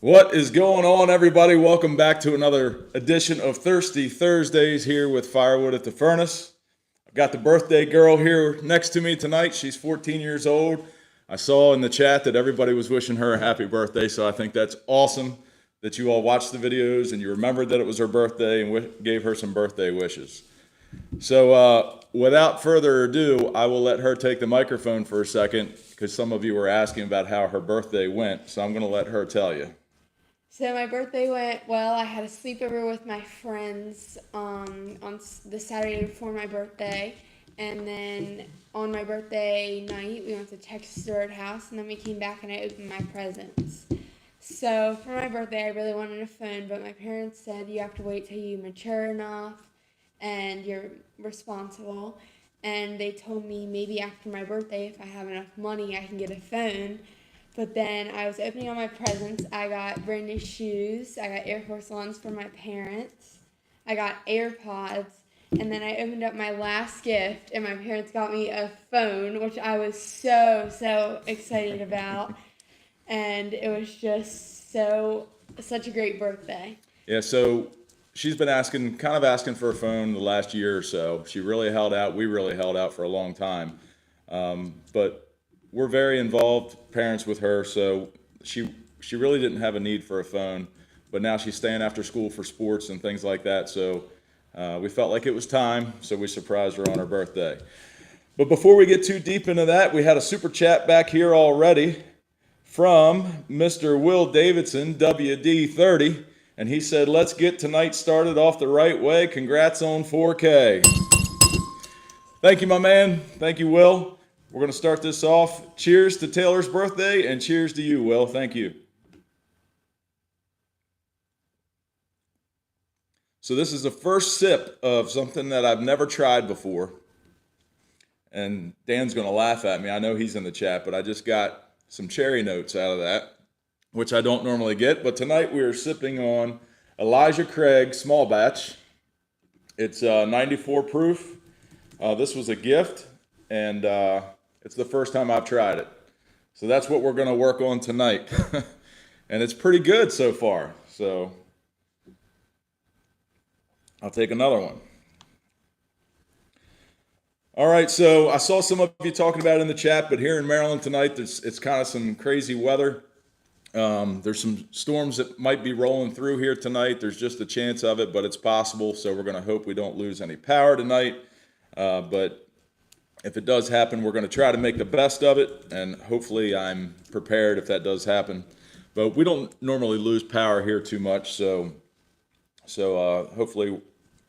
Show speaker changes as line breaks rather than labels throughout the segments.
What is going on, everybody? Welcome back to another edition of Thirsty Thursdays here with Firewood at the Furnace. I've got the birthday girl here next to me tonight. She's 14 years old. I saw in the chat that everybody was wishing her a happy birthday, so I think that's awesome that you all watched the videos and you remembered that it was her birthday and gave her some birthday wishes. So without further ado, I will let her take the microphone for a second because some of you were asking about how her birthday went, so I'm going to let her tell you.
So my birthday went well. I had a sleepover with my friends on the Saturday before my birthday. And then on my birthday night, we went to Texas Stewart House. And then we came back and I opened my presents. So for my birthday, I really wanted a phone. But my parents said you have to wait till you mature enough and you're responsible. And they told me maybe after my birthday, if I have enough money, I can get a phone. But then I was opening all my presents. I got brand new shoes. I got Air Force Ones for my parents. I got AirPods. And then I opened up my last gift, and my parents got me a phone, which I was so excited about. And it was just such a great birthday.
Yeah, so she's been asking for a phone the last year or so. She really held out. We really held out for a long time. But we're very involved parents with her, so she really didn't have a need for a phone, but now she's staying after school for sports and things like that, so we felt like it was time, so we surprised her on her birthday. But before we get too deep into that, we had a super chat back here already from Mr. Will Davidson, WD30, and he said, "Let's get tonight started off the right way. Congrats on 4K. Thank you, my man. Thank you, Will. We're going to start this off. Cheers to Taylor's birthday, and cheers to you, Will. Thank you. So this is the first sip of something that I've never tried before. And Dan's going to laugh at me. I know he's in the chat, but I just got some cherry notes out of that, which I don't normally get. But tonight we are sipping on Elijah Craig Small Batch. It's 94 proof. This was a gift, and it's the first time I've tried it. So that's what we're going to work on tonight. And it's pretty good so far. So I'll take another one. All right, so I saw some of you talking about it in the chat, but here in Maryland tonight, it's kind of some crazy weather. There's some storms that might be rolling through here tonight. There's just a chance of it, but it's possible. So we're going to hope we don't lose any power tonight. But if it does happen, we're going to try to make the best of it, and hopefully I'm prepared if that does happen. But we don't normally lose power here too much, so hopefully,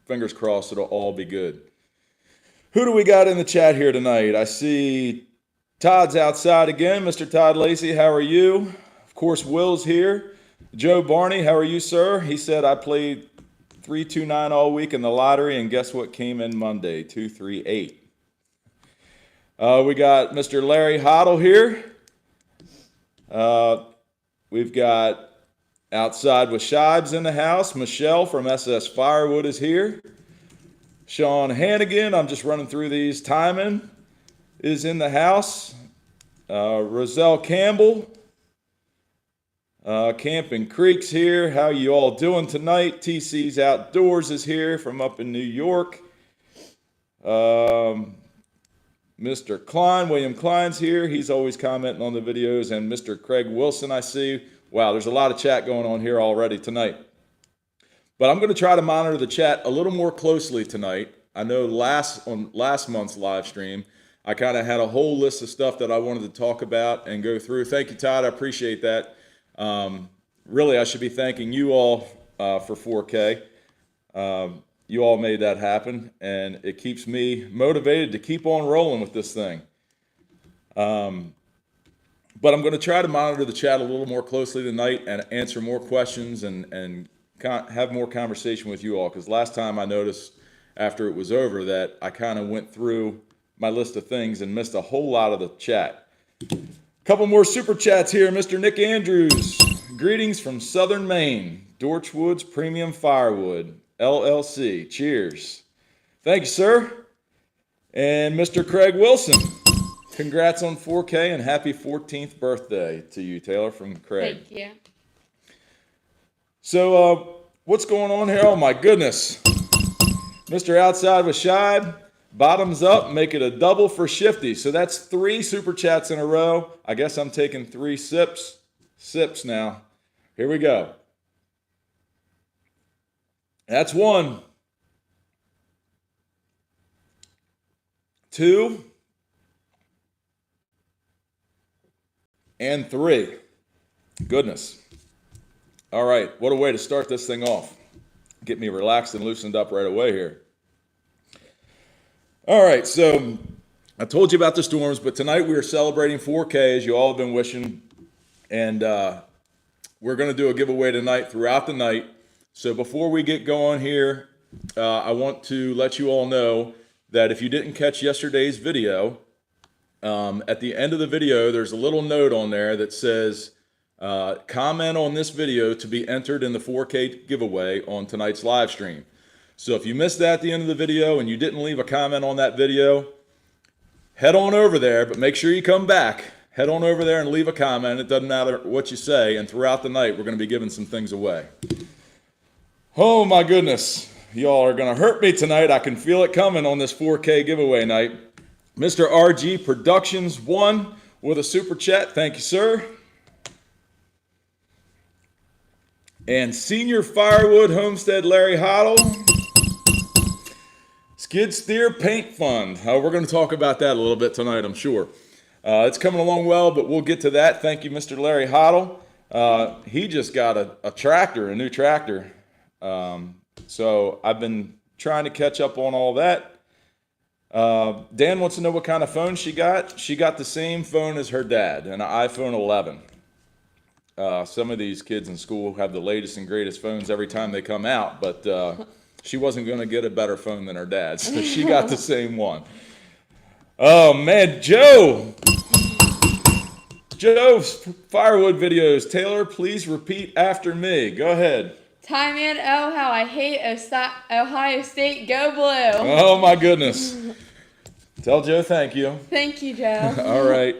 fingers crossed, it'll all be good. Who do we got in the chat here tonight? I see Todd's outside again. Mr. Todd Lacey, how are you? Of course, Will's here. Joe Barney, how are you, sir? He said, I played 329 all week in the lottery, and guess what came in Monday? 238. We got Mr. Larry Hoddle here. We've got Outside with Shibes in the house. Michelle from SS Firewood is here. Sean Hannigan, I'm just running through these. Timon is in the house. Roselle Campbell. Camping Creek's here. How you all doing tonight? TC's Outdoors is here from up in New York. Mr. Klein, William Klein's here. He's always commenting on the videos. And Mr. Craig Wilson, I see. Wow, there's a lot of chat going on here already tonight. But I'm going to try to monitor the chat a little more closely tonight. I know on last month's live stream, I kind of had a whole list of stuff that I wanted to talk about and go through. Thank you, Todd. I appreciate that. Really, I should be thanking you all for 4K. You all made that happen, and it keeps me motivated to keep on rolling with this thing. But I'm going to try to monitor the chat a little more closely tonight and answer more questions and have more conversation with you all, because last time I noticed after it was over that I kind of went through my list of things and missed a whole lot of the chat. Couple more super chats here. Mr. Nick Andrews, greetings from Southern Maine, Dorchwood's Premium Firewood, LLC. Cheers. Thank you, sir. And Mr. Craig Wilson, congrats on 4K and happy 14th birthday to you, Taylor, from Craig.
Thank you.
So, what's going on here? Oh my goodness. Mr. Outside with Shibe, bottoms up, make it a double for Shifty. So that's 3 super chats in a row. I guess I'm taking 3 sips now. Here we go. That's 1, 2, and 3. Goodness. All right, what a way to start this thing off. Get me relaxed and loosened up right away here. All right, so I told you about the storms, but tonight we are celebrating 4K, as you all have been wishing, and we're going to do a giveaway tonight throughout the night. So before we get going here, I want to let you all know that if you didn't catch yesterday's video, at the end of the video, there's a little note on there that says, comment on this video to be entered in the 4K giveaway on tonight's live stream. So if you missed that at the end of the video and you didn't leave a comment on that video, head on over there, but make sure you come back. Head on over there and leave a comment. It doesn't matter what you say, and throughout the night, we're going to be giving some things away. Oh my goodness. Y'all are going to hurt me tonight. I can feel it coming on this 4K giveaway night. Mr. RG Productions 1 with a super chat. Thank you, sir. And Senior Firewood Homestead Larry Hoddle. Skid Steer Paint Fund. We're going to talk about that a little bit tonight, I'm sure. It's coming along well, but we'll get to that. Thank you, Mr. Larry Hoddle. He just got a tractor, a new tractor. So I've been trying to catch up on all that. Dan wants to know what kind of phone she got. She got the same phone as her dad, an iPhone 11. Some of these kids in school have the latest and greatest phones every time they come out, but she wasn't going to get a better phone than her dad, so she got the same one. Oh, man, Joe, Firewood videos. Taylor, please repeat after me. Go ahead.
Ty man, oh how I hate Ohio State, go blue.
Oh, my goodness. Tell Joe thank you.
Thank you, Joe.
All right.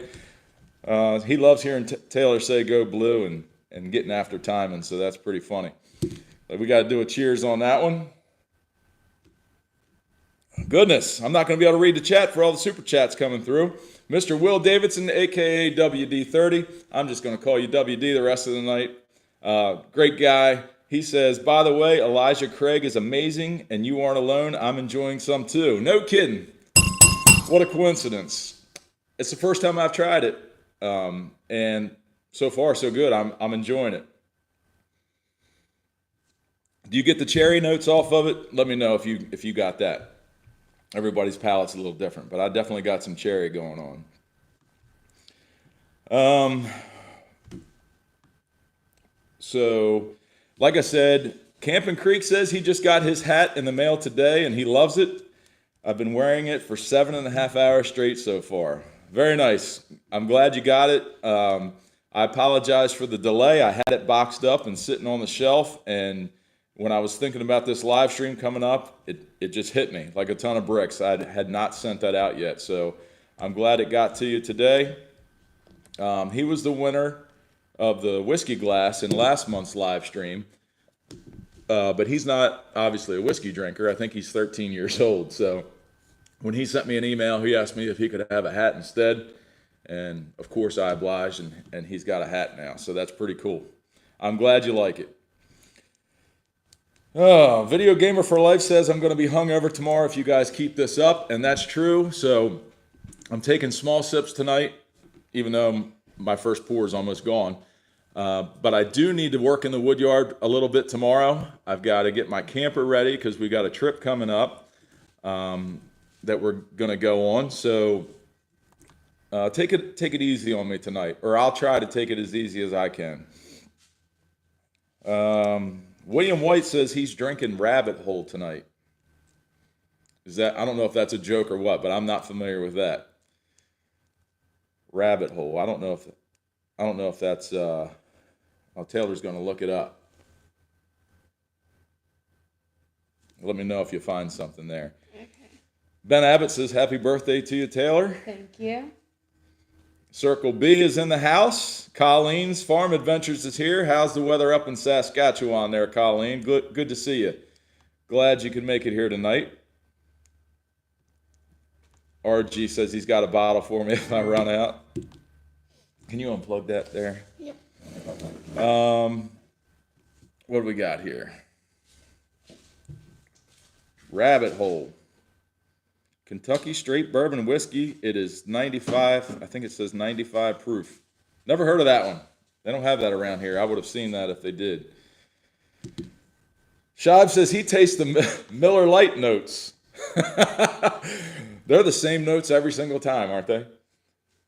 He loves hearing Taylor say go blue and getting after timing, so that's pretty funny. But we got to do a cheers on that one. Goodness, I'm not going to be able to read the chat for all the super chats coming through. Mr. Will Davidson, a.k.a. WD30. I'm just going to call you WD the rest of the night. Great guy. He says, by the way, Elijah Craig is amazing, and you aren't alone. I'm enjoying some too. No kidding. What a coincidence. It's the first time I've tried it, and so far so good. I'm enjoying it. Do you get the cherry notes off of it? Let me know if you got that. Everybody's palate's a little different, but I definitely got some cherry going on. So, like I said, Camping Creek says he just got his hat in the mail today, and he loves it. I've been wearing it for 7.5 hours straight so far. Very nice. I'm glad you got it. I apologize for the delay. I had it boxed up and sitting on the shelf, and when I was thinking about this live stream coming up, it just hit me like a ton of bricks. I had not sent that out yet, so I'm glad it got to you today. He was the winner of the whiskey glass in last month's live stream, but he's not obviously a whiskey drinker. I think he's 13 years old, so when he sent me an email, he asked me if he could have a hat instead, and of course I obliged, and he's got a hat now, so that's pretty cool. I'm glad you like it. Oh, Video Gamer for Life says I'm going to be hungover tomorrow if you guys keep this up, and that's true. So I'm taking small sips tonight, even though my first pour is almost gone. But I do need to work in the wood yard a little bit tomorrow. I've got to get my camper ready because we got a trip coming up that we're going to go on. So take it easy on me tonight, or I'll try to take it as easy as I can. William White says he's drinking Rabbit Hole tonight. I don't know if that's a joke or what, but I'm not familiar with that. Rabbit Hole. I don't know if that's Taylor's going to look it up. Let me know if you find something there. Okay. Ben Abbott says happy birthday to you, Taylor.
Thank you.
Circle B is in the house. Colleen's Farm Adventures is here. How's the weather up in Saskatchewan there, Colleen? Good to see you. Glad you could make it here tonight. RG says he's got a bottle for me if I run out. Can you unplug that there?
Yep.
What do we got here? Rabbit Hole. Kentucky Straight Bourbon Whiskey. It is 95, I think it says 95 proof. Never heard of that one. They don't have that around here. I would have seen that if they did. Shive says he tastes the Miller Lite notes. They're the same notes every single time, aren't they?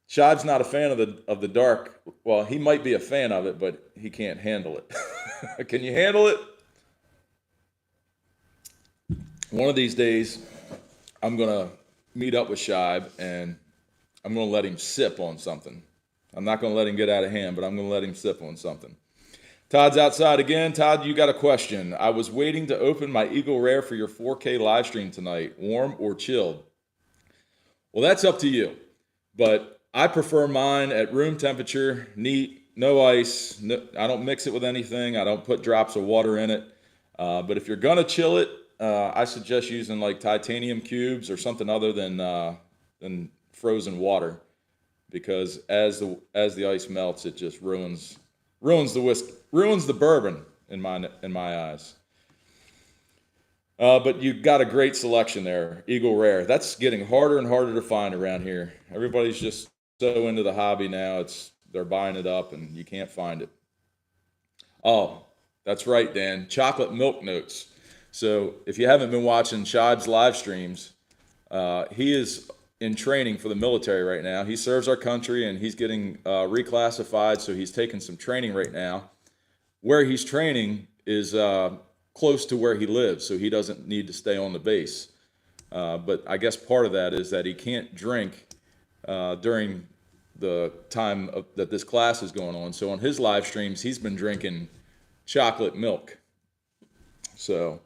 Shive's not a fan of the dark. Well, he might be a fan of it, but he can't handle it. Can you handle it? One of these days, I'm going to meet up with Shive, and I'm going to let him sip on something. I'm not going to let him get out of hand, but I'm going to let him sip on something. Todd's outside again. Todd, you got a question. I was waiting to open my Eagle Rare for your 4K live stream tonight. Warm or chilled? Well, that's up to you. But I prefer mine at room temperature, neat, no ice. No, I don't mix it with anything. I don't put drops of water in it. But if you're going to chill it, I suggest using like titanium cubes or something other than frozen water, because as the ice melts, it just ruins the whiskey, ruins the bourbon in my eyes. But you got a great selection there, Eagle Rare. That's getting harder and harder to find around here. Everybody's just so into the hobby now. They're buying it up, and you can't find it. Oh, that's right, Dan. Chocolate milk notes. So if you haven't been watching Shive's live streams, he is in training for the military right now. He serves our country, and he's getting reclassified, so he's taking some training right now. Where he's training is close to where he lives, so he doesn't need to stay on the base. But I guess part of that is that he can't drink during the time that this class is going on. So on his live streams, he's been drinking chocolate milk. So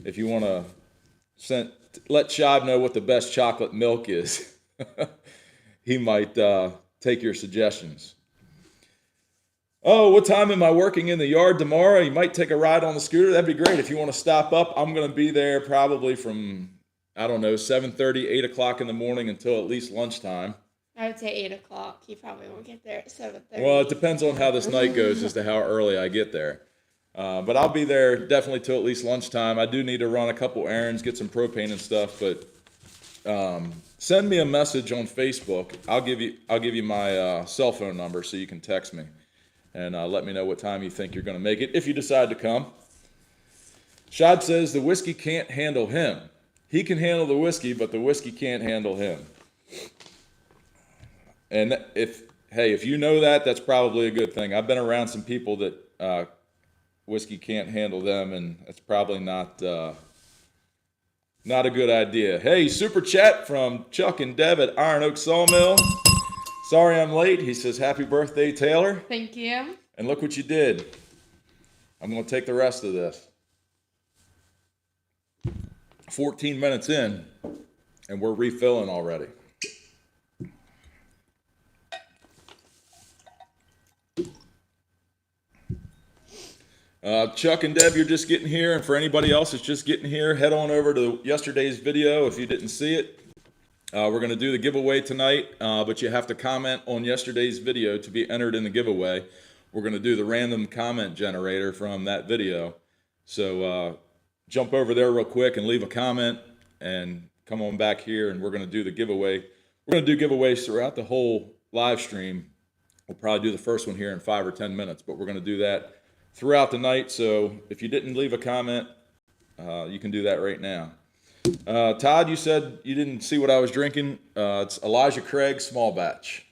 if you want to let Shive know what the best chocolate milk is, he might take your suggestions. Oh, what time am I working in the yard tomorrow? You might take a ride on the scooter. That'd be great. If you want to stop up, I'm going to be there probably from, 7:30, 8 o'clock in the morning until at least lunchtime.
I would say 8 o'clock. You probably won't get there at 7:30.
Well, it depends on how this night goes as to how early I get there. But I'll be there definitely till at least lunchtime. I do need to run a couple errands, get some propane and stuff, but send me a message on Facebook. I'll give you my cell phone number so you can text me, and let me know what time you think you're going to make it if you decide to come. Shad says the whiskey can't handle him. He can handle the whiskey, but the whiskey can't handle him. And if you know that, that's probably a good thing. I've been around some people that whiskey can't handle them, and that's probably not a good idea. Hey, super chat from Chuck and Deb at Iron Oak Sawmill. Sorry I'm late. He says, happy birthday, Taylor.
Thank you.
And look what you did. I'm going to take the rest of this. 14 minutes in, and we're refilling already. Chuck and Deb, you're just getting here, and for anybody else that's just getting here, head on over to yesterday's video if you didn't see it. We're going to do the giveaway tonight, but you have to comment on yesterday's video to be entered in the giveaway. We're going to do the random comment generator from that video. So jump over there real quick and leave a comment, and come on back here, and we're going to do the giveaway. We're going to do giveaways throughout the whole live stream. We'll probably do the first one here in 5 or 10 minutes, but we're going to do that throughout the night. So if you didn't leave a comment, you can do that right now. Todd, you said you didn't see what I was drinking. It's Elijah Craig Small Batch.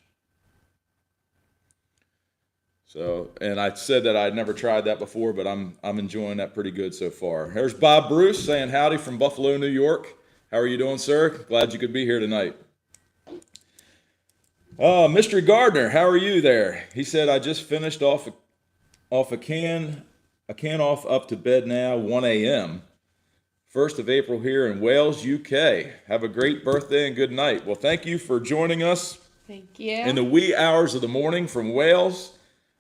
So, and I said that I'd never tried that before, but I'm enjoying that pretty good so far. There's Bob Bruce saying howdy from Buffalo, New York. How are you doing, sir? Glad you could be here tonight. Mystery Gardner, how are you there? He said, I just finished off a can off up to bed now, 1 a.m. 1st of April here in Wales, UK. Have a great birthday and good night. Well, thank you for joining us
Thank you.
in the wee hours of the morning from Wales.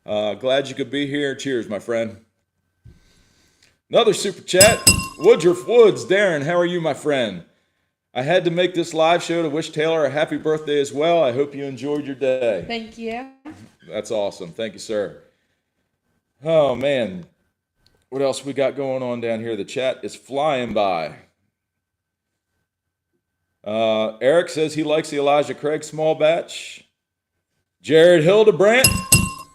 Glad you could be here. Cheers, my friend. Another super chat. Woodruff Woods. Darren, how are you, my friend? I had to make this live show to wish Taylor a happy birthday as well. I hope you enjoyed your day.
Thank you.
That's awesome. Thank you, sir. Oh, man. What else we got going on down here? The chat is flying by. Eric says he likes the Elijah Craig small batch. Jared Hildebrandt,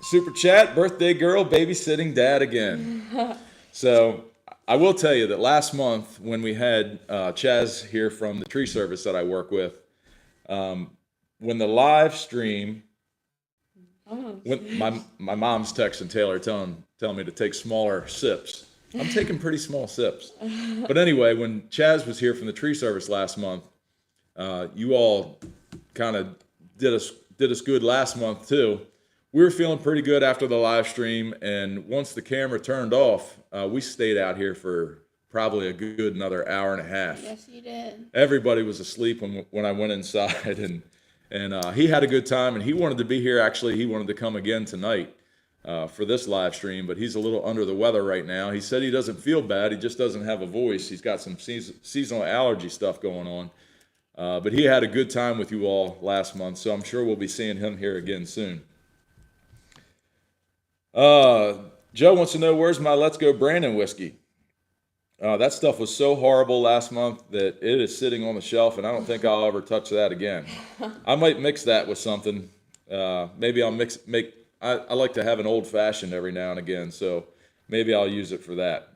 super chat, birthday girl, babysitting dad again. So I will tell you that last month when we had Chaz here from the tree service that I work with, when the live stream, when my mom's texting Taylor telling me to take smaller sips. I'm taking pretty small sips. But anyway, when Chaz was here from the tree service last month, you all kind of did us good last month too. We were feeling pretty good after the live stream, and once the camera turned off, we stayed out here for probably a good another hour and a half.
Yes, you did.
Everybody was asleep when I went inside, and he had a good time, and he wanted to be here. Actually, he wanted to come again tonight for this live stream, but he's a little under the weather right now. He said he doesn't feel bad. He just doesn't have a voice. He's got some seasonal allergy stuff going on. But he had a good time with you all last month, so I'm sure we'll be seeing him here again soon. Joe wants to know, where's my Let's Go Brandon whiskey? That stuff was so horrible last month that it is sitting on the shelf, and I don't think I'll ever touch that again. I might mix that with something. Maybe I'll I like to have an old-fashioned every now and again, so maybe I'll use it for that.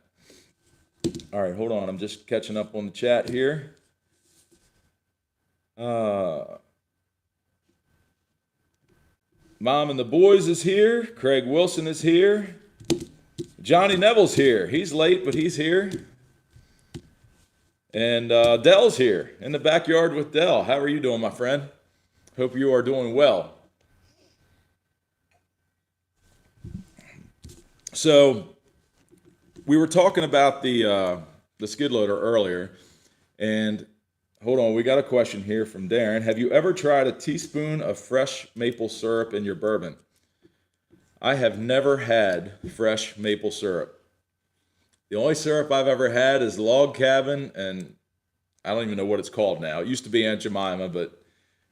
All right, hold on. I'm just catching up on the chat here. Mom and the Boys is here. Craig Wilson is here. Johnny Neville's here. He's late, but he's here. And Dell's here in the backyard with Dell. How are you doing, my friend? Hope you are doing well. So we were talking about the skid loader earlier, and hold on, we got a question here from Darren. Have you ever tried a teaspoon of fresh maple syrup in your bourbon? I have never had fresh maple syrup. The only syrup I've ever had is Log Cabin, and I don't even know what it's called now. It used to be Aunt Jemima, but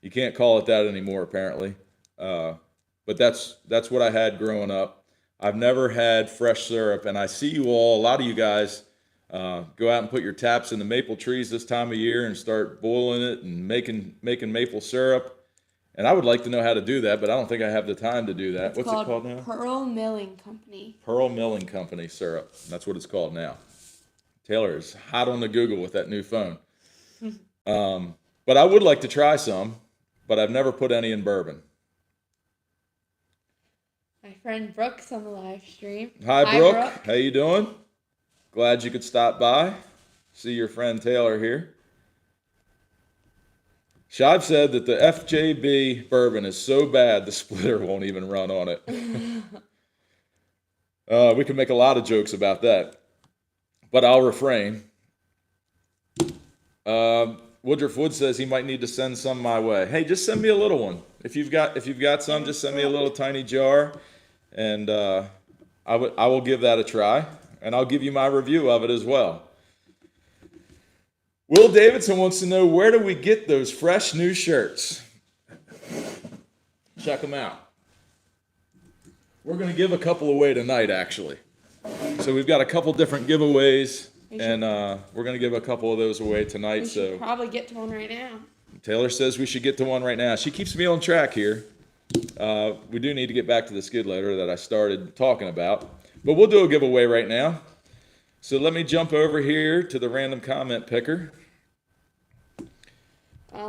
you can't call it that anymore, apparently. But that's what I had growing up. I've never had fresh syrup, and I see you all, a lot of you guys, go out and put your taps in the maple trees this time of year and start boiling it and making maple syrup. And I would like to know how to do that, but I don't think I have the time to do that. What's it called now?
Pearl Milling Company.
Pearl Milling Company syrup. That's what it's called now. Taylor is hot on the Google with that new phone. But I would like to try some, but I've never put any in bourbon.
My friend Brooke's on the live stream.
Hi, Brooke. How you doing? Glad you could stop by. See your friend Taylor here. Shive said that the FJB bourbon is so bad the splitter won't even run on it. We can make a lot of jokes about that, but I'll refrain. Woodruff Wood says he might need to send some my way. Hey, just send me a little one. If you've got some, just send me a little tiny jar, and I will give that a try, and I'll give you my review of it as well. Will Davidson wants to know, where do we get those fresh new shirts? Check them out. We're going to give a couple away tonight, actually. So we've got a couple different giveaways, and we're going to give a couple of those away tonight.
We should probably get to one right now.
Taylor says we should get to one right now. She keeps me on track here. We do need to get back to the skid loader that I started talking about, but we'll do a giveaway right now. So let me jump over here to the random comment picker.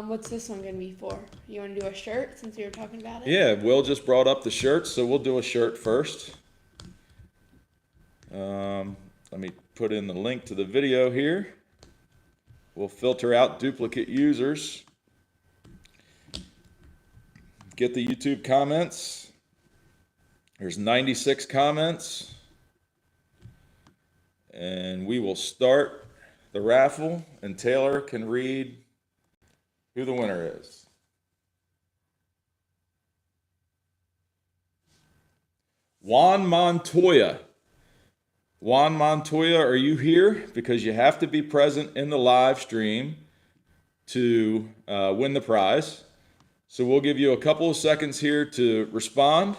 What's this one going to be for? You want to do a shirt since we were talking about it?
Yeah, Will just brought up the shirts, so we'll do a shirt first. Let me put in the link to the video here. We'll filter out duplicate users. Get the YouTube comments. There's 96 comments. And we will start the raffle, and Taylor can read who the winner is. Juan Montoya. Juan Montoya, are you here? Because you have to be present in the live stream to win the prize. So we'll give you a couple of seconds here to respond.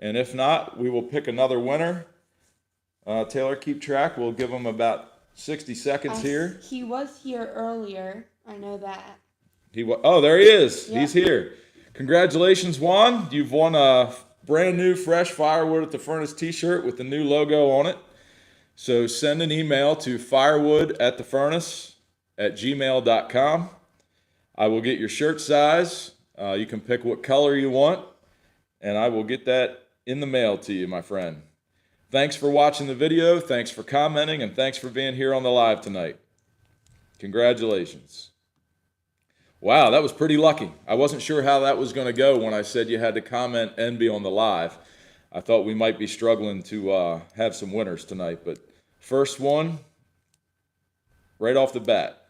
And if not, we will pick another winner. Taylor, keep track. We'll give them about 60 seconds here.
He was here earlier. I know that.
Oh, there he is.
Yep.
He's here. Congratulations, Juan. You've won a brand new fresh Firewood at the Furnace t-shirt with the new logo on it. So send an email to firewood@thefurnace@gmail.com. I will get your shirt size. You can pick what color you want, and I will get that in the mail to you, my friend. Thanks for watching the video. Thanks for commenting, and thanks for being here on the live tonight. Congratulations. Wow, that was pretty lucky. I wasn't sure how that was going to go when I said you had to comment and be on the live. I thought we might be struggling to have some winners tonight, but first one, right off the bat.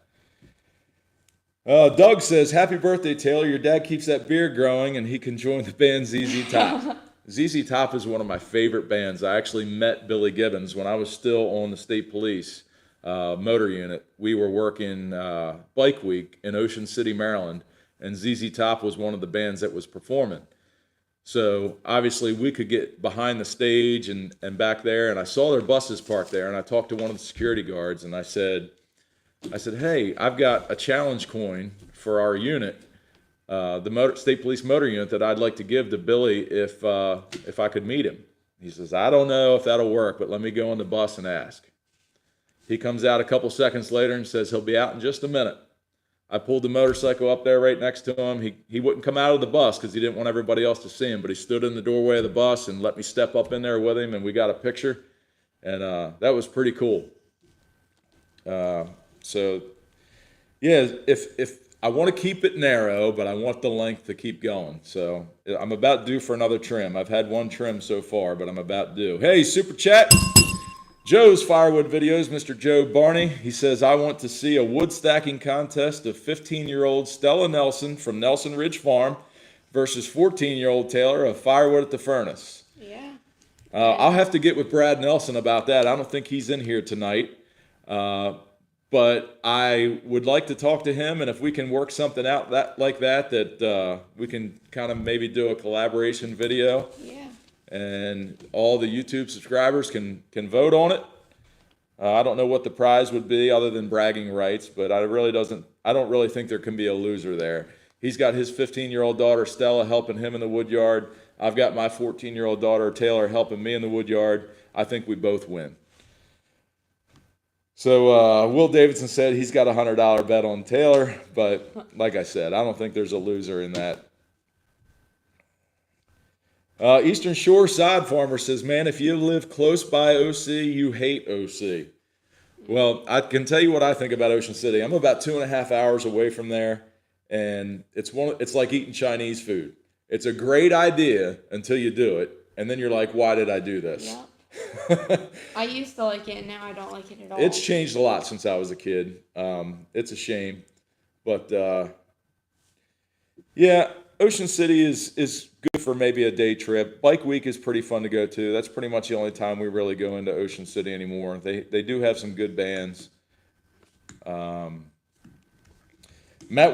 Doug says, happy birthday, Taylor. Your dad keeps that beard growing, and he can join the band ZZ Top. ZZ Top is one of my favorite bands. I actually met Billy Gibbons when I was still on the state police motor unit. We were working Bike Week in Ocean City, Maryland, and ZZ Top was one of the bands that was performing. So obviously we could get behind the stage and back there, and I saw their buses parked there, and I talked to one of the security guards, and I said, hey, I've got a challenge coin for our unit, the state police motor unit, that I'd like to give to Billy if I could meet him. He says, I don't know if that'll work, but let me go on the bus and ask. He comes out a couple seconds later and says he'll be out in just a minute. I pulled the motorcycle up there right next to him. He wouldn't come out of the bus because he didn't want everybody else to see him, but he stood in the doorway of the bus and let me step up in there with him, and we got a picture, and that was pretty cool. So, yeah, if I want to keep it narrow, but I want the length to keep going. So I'm about due for another trim. I've had one trim so far, but I'm about due. Hey, Super Chat. Joe's Firewood Videos, Mr. Joe Barney. He says, I want to see a wood stacking contest of 15-year-old Stella Nelson from Nelson Ridge Farm versus 14-year-old Taylor of Firewood at the Furnace.
Yeah.
I'll have to get with Brad Nelson about that. I don't think he's in here tonight. But I would like to talk to him, and if we can work something out like that we can kind of maybe do a collaboration video.
Yeah.
And all the YouTube subscribers can vote on it. I don't know what the prize would be other than bragging rights, but I don't really think there can be a loser there. He's got his 15-year-old daughter Stella helping him in the wood yard. I've got my 14-year-old daughter Taylor helping me in the wood yard. I think we both win. So Will Davidson said he's got a $100 bet on Taylor, but like I said, I don't think there's a loser in that. Eastern Shore Side Farmer says, man, if you live close by OC, you hate OC. Well, I can tell you what I think about Ocean City. I'm about 2.5 hours away from there, and it's like eating Chinese food. It's a great idea until you do it, and then you're like, why did I do this?
Yep. I used to like it, and now I don't like it at all.
It's changed a lot since I was a kid. It's a shame. But, yeah, Ocean City is good for maybe a day trip. Bike Week is pretty fun to go to. That's pretty much the only time we really go into Ocean City anymore. They do have some good bands. Matt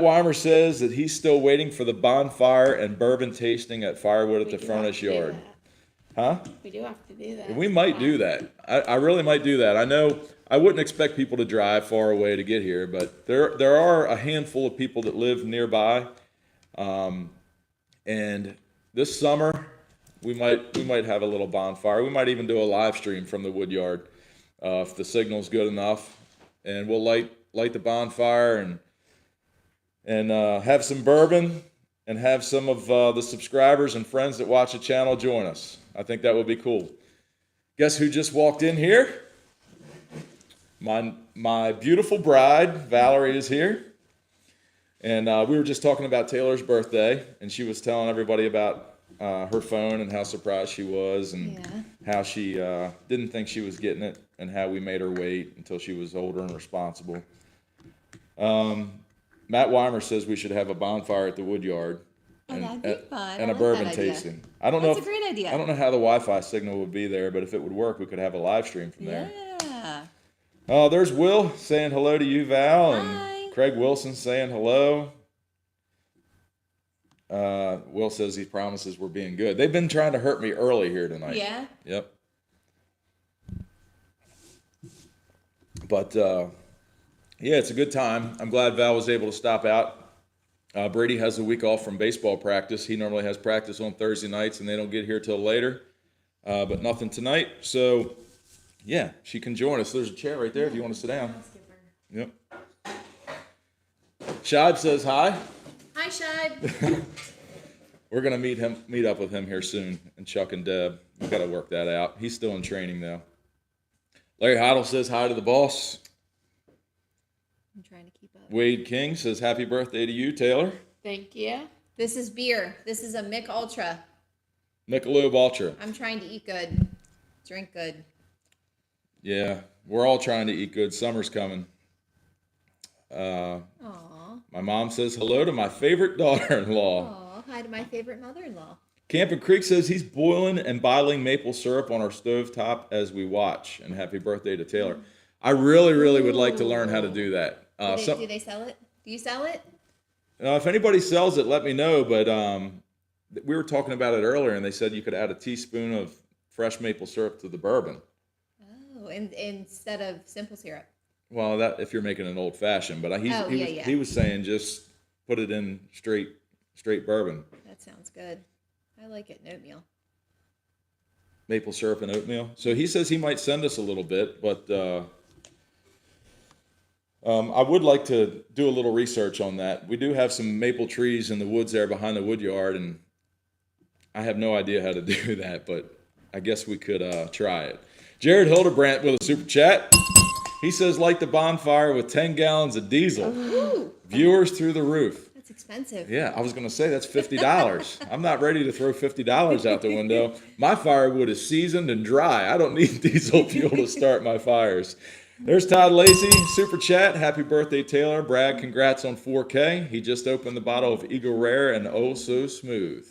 Weimer says that he's still waiting for the bonfire and bourbon tasting at Firewood at the Furnace Yard. Huh?
We do have to do that.
We might do that. I really might do that. I know I wouldn't expect people to drive far away to get here, but there are a handful of people that live nearby. And this summer we might have a little bonfire. We might even do a live stream from the wood yard if the signal's good enough, and we'll light the bonfire and have some bourbon and have some of the subscribers and friends that watch the channel join us. I think that would be cool. Guess who just walked in here? My beautiful bride, Valerie, is here. And we were just talking about Taylor's birthday, and she was telling everybody about her phone and how surprised she was, and how she didn't think she was getting it, and how we made her wait until she was older and responsible. Matt Weimer says we should have a bonfire at the wood yard.
Oh, that'd be fun.
And
I
a
like
bourbon
that idea.
tasting. I don't know.
That's a great idea.
I don't know how the Wi-Fi signal would be there, but if it would work, we could have a live stream from there.
Yeah.
Oh, there's Will saying hello to you, Val,
Hi.
and Craig Wilson saying hello. Will says he promises we're being good. They've been trying to hurt me early here tonight.
Yeah.
Yep. But yeah, it's a good time. I'm glad Val was able to stop out. Brady has a week off from baseball practice. He normally has practice on Thursday nights, and they don't get here till later. But nothing tonight. So, yeah, she can join us. There's a chair right there if you want to sit down. Yep. Shibe says hi.
Hi, Shibe.
We're gonna meet up with him here soon, and Chuck and Deb. We've got to work that out. He's still in training though. Larry Heidel says hi to the boss.
I'm trying to keep up.
Wade King says happy birthday to you, Taylor.
Thank you.
This is beer. This is a Mick Ultra.
Michelob Ultra.
I'm trying to eat good, drink good.
Yeah, we're all trying to eat good. Summer's coming.
Aww.
My mom says hello to my favorite daughter-in-law.
Aw, hi to my favorite mother-in-law.
Camping Creek says he's boiling and bottling maple syrup on our stovetop as we watch. And happy birthday to Taylor. I really, really would like to learn how to do that.
Do they sell it? Do you sell it?
If anybody sells it, let me know. But we were talking about it earlier, and they said you could add a teaspoon of fresh maple syrup to the bourbon.
Oh, instead of simple syrup.
Well, that if you're making an old fashioned, but he was saying just put it in straight bourbon.
That sounds good. I like it in oatmeal.
Maple syrup and oatmeal. So he says he might send us a little bit, but I would like to do a little research on that. We do have some maple trees in the woods there behind the wood yard, and I have no idea how to do that, but I guess we could try it. Jared Hildebrandt with a super chat. He says, light the bonfire with 10 gallons of diesel.
Ooh.
Viewers through the roof.
That's expensive.
Yeah, I was going to say that's $50. I'm not ready to throw $50 out the window. My firewood is seasoned and dry. I don't need diesel fuel to start my fires. There's Todd Lacey, super chat. Happy birthday, Taylor. Brad, congrats on 4K. He just opened the bottle of Eagle Rare and oh so smooth.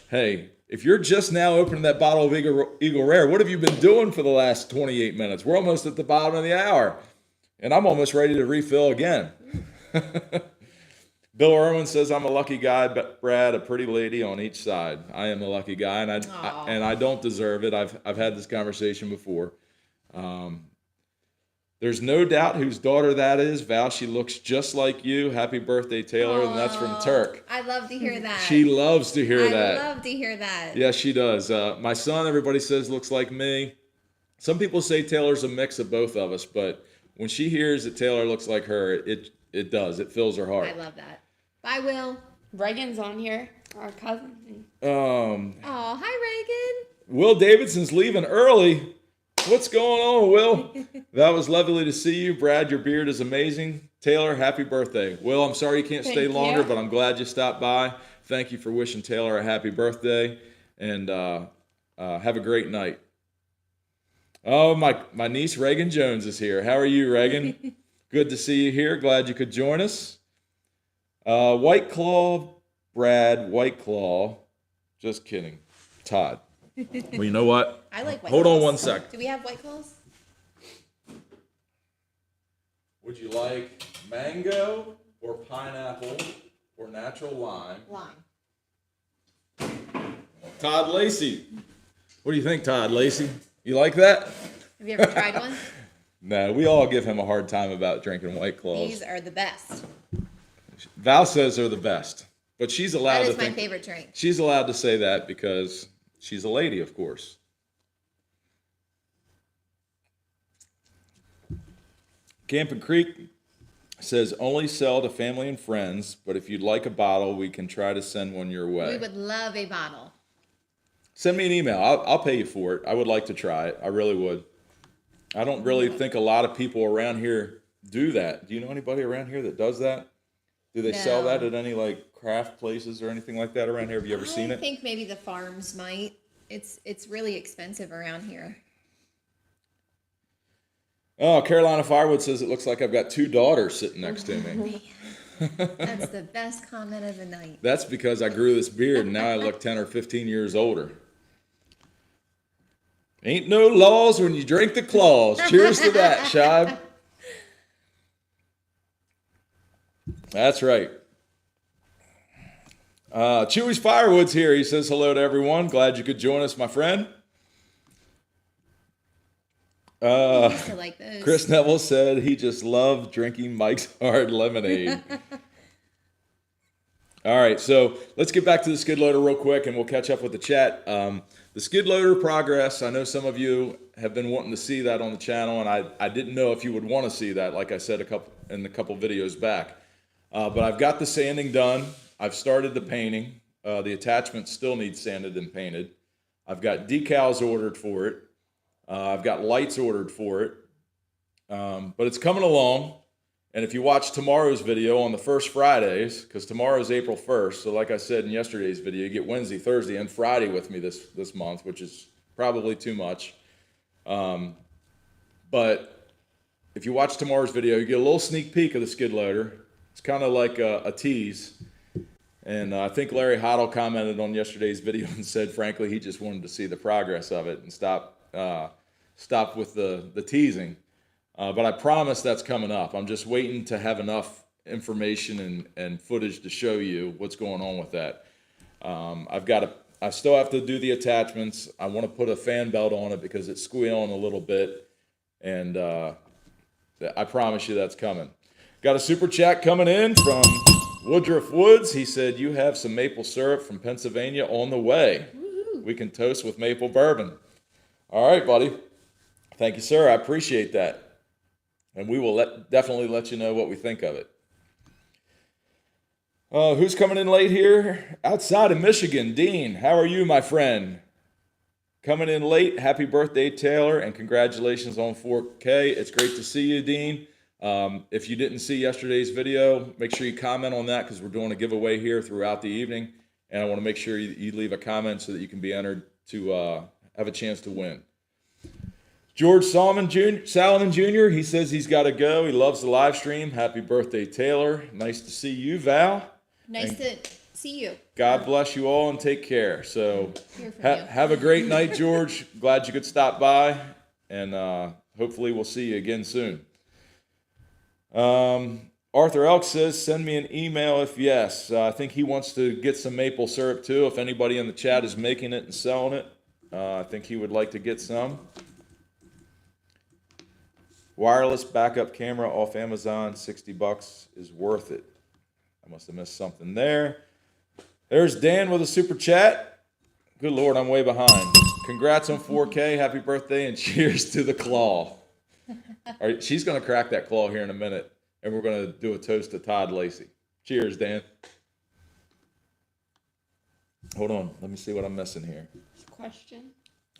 Hey, if you're just now opening that bottle of Eagle Rare, what have you been doing for the last 28 minutes? We're almost at the bottom of the hour, and I'm almost ready to refill again. Bill Irwin says, I'm a lucky guy, but Brad, a pretty lady on each side. I am a lucky guy, and I don't deserve it. I've had this conversation before. There's no doubt whose daughter that is. Val, she looks just like you. Happy birthday, Taylor. And that's from Turk.
I love to hear that.
She loves to hear that.
I love to hear that.
Yes, she does. My son, everybody says, looks like me. Some people say Taylor's a mix of both of us, but when she hears that Taylor looks like her, it does. It fills her heart.
I love that. Bye, Will.
Reagan's on here, our cousin.
Oh, hi, Reagan.
Will Davidson's leaving early. What's going on, Will? That was lovely to see you. Brad, your beard is amazing. Taylor, happy birthday. Will, I'm sorry you can't stay longer, but I'm glad you stopped by. Thank you for wishing Taylor a happy birthday, and have a great night. Oh, my niece Reagan Jones is here. How are you, Reagan? Good to see you here. Glad you could join us. White Claw, Brad, White Claw. Just kidding. Todd. Well, you know what?
I like White
Hold
Claws.
on one sec.
Do we have White Claws?
Would you like mango or pineapple or natural lime?
Lime.
Todd Lacey. What do you think, Todd Lacey? You like that?
Have you ever tried one?
No, we all give him a hard time about drinking White Claws.
These are the best.
Val says they're the best, but she's allowed
That
to
is my favorite drink.
She's allowed to say that because she's a lady, of course. Camping Creek says only sell to family and friends, but if you'd like a bottle, we can try to send one your way.
We would love a bottle.
Send me an email. I'll pay you for it. I would like to try it. I really would. I don't really think a lot of people around here do that. Do you know anybody around here that does that? Do they sell that at any like craft places or anything like that around here? Have you ever seen it?
I think maybe the farms might. It's really expensive around here.
Oh, Carolina Firewood says it looks like I've got two daughters sitting next to me.
That's the best comment of the night.
That's because I grew this beard and now I look 10 or 15 years older. Ain't no laws when you drink the claws. Cheers to that, Shibe. That's right. Chewy's Firewood's here. He says hello to everyone. Glad you could join us, my friend.
I used to like those.
Chris Neville said he just loved drinking Mike's Hard Lemonade. All right, so let's get back to the skid loader real quick, and we'll catch up with the chat. The skid loader progress, I know some of you have been wanting to see that on the channel, and I didn't know if you would want to see that, like I said a couple videos back. But I've got the sanding done. I've started the painting. The attachment still needs sanded and painted. I've got decals ordered for it. I've got lights ordered for it. But it's coming along. And if you watch tomorrow's video on the first Fridays, because tomorrow is April 1st, so like I said in yesterday's video, you get Wednesday, Thursday, and Friday with me this month, which is probably too much. But if you watch tomorrow's video, you get a little sneak peek of the skid loader. It's kind of like a tease. And I think Larry Hoddle commented on yesterday's video and said, frankly, he just wanted to see the progress of it and stop with the teasing. But I promise that's coming up. I'm just waiting to have enough information and footage to show you what's going on with that. I still have to do the attachments. I want to put a fan belt on it because it's squealing a little bit. And I promise you that's coming. Got a super chat coming in from Woodruff Woods. He said, you have some maple syrup from Pennsylvania on the way.
Woo-hoo.
We can toast with maple bourbon. All right, buddy. Thank you, sir. I appreciate that. And we will definitely let you know what we think of it. Who's coming in late here? Outside of Michigan, Dean. How are you, my friend? Coming in late. Happy birthday, Taylor, and congratulations on 4K. It's great to see you, Dean. If you didn't see yesterday's video, make sure you comment on that because we're doing a giveaway here throughout the evening. And I want to make sure you leave a comment so that you can be entered to have a chance to win. George Salmon Jr., he says he's got to go. He loves the live stream. Happy birthday, Taylor. Nice to see you, Val.
Nice to see you.
God bless you all and take care. So
Hear from you.
have a great night, George. Glad you could stop by. And hopefully we'll see you again soon. Arthur Elk says, send me an email if yes. I think he wants to get some maple syrup too. If anybody in the chat is making it and selling it, I think he would like to get some. Wireless backup camera off Amazon, $60 is worth it. I must have missed something there. There's Dan with a super chat. Good Lord, I'm way behind. Congrats on 4K. Happy birthday and cheers to the claw. All right, she's going to crack that claw here in a minute, and we're going to do a toast to Todd Lacey. Cheers, Dan. Hold on. Let me see what I'm missing here.
Question.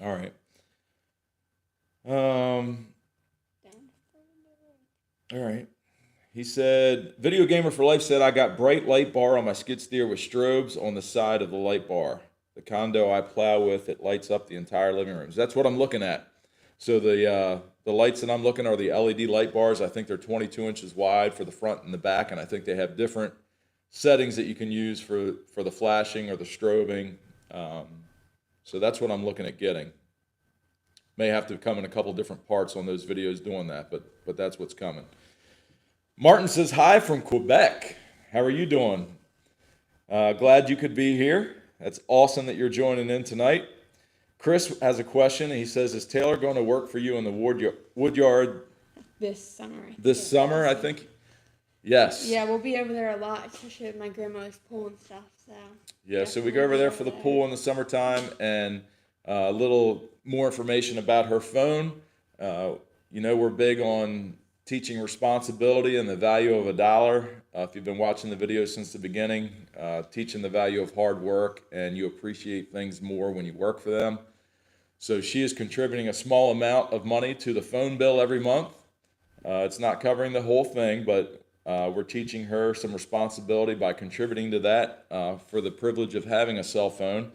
All right. All right. He said, Video Gamer for Life said, I got bright light bar on my skid steer with strobes on the side of the light bar. The condo I plow with, it lights up the entire living room. So that's what I'm looking at. So the lights that I'm looking are the LED light bars. I think they're 22 inches wide for the front and the back, and I think they have different settings that you can use for the flashing or the strobing. So that's what I'm looking at getting. May have to come in a couple different parts on those videos doing that, but that's what's coming. Martin says, hi from Quebec. How are you doing? Glad you could be here. That's awesome that you're joining in tonight. Chris has a question. He says, is Taylor going to work for you in the wood yard
This summer.
this summer? I think, yes.
Yeah, we'll be over there a lot, especially with my grandmother's pool and stuff. So.
Yeah, so we go over there for the pool in the summertime, and a little more information about her phone. We're big on teaching responsibility and the value of $1. If you've been watching the video since the beginning, teaching the value of hard work, and you appreciate things more when you work for them. So she is contributing a small amount of money to the phone bill every month. It's not covering the whole thing, but we're teaching her some responsibility by contributing to that for the privilege of having a cell phone.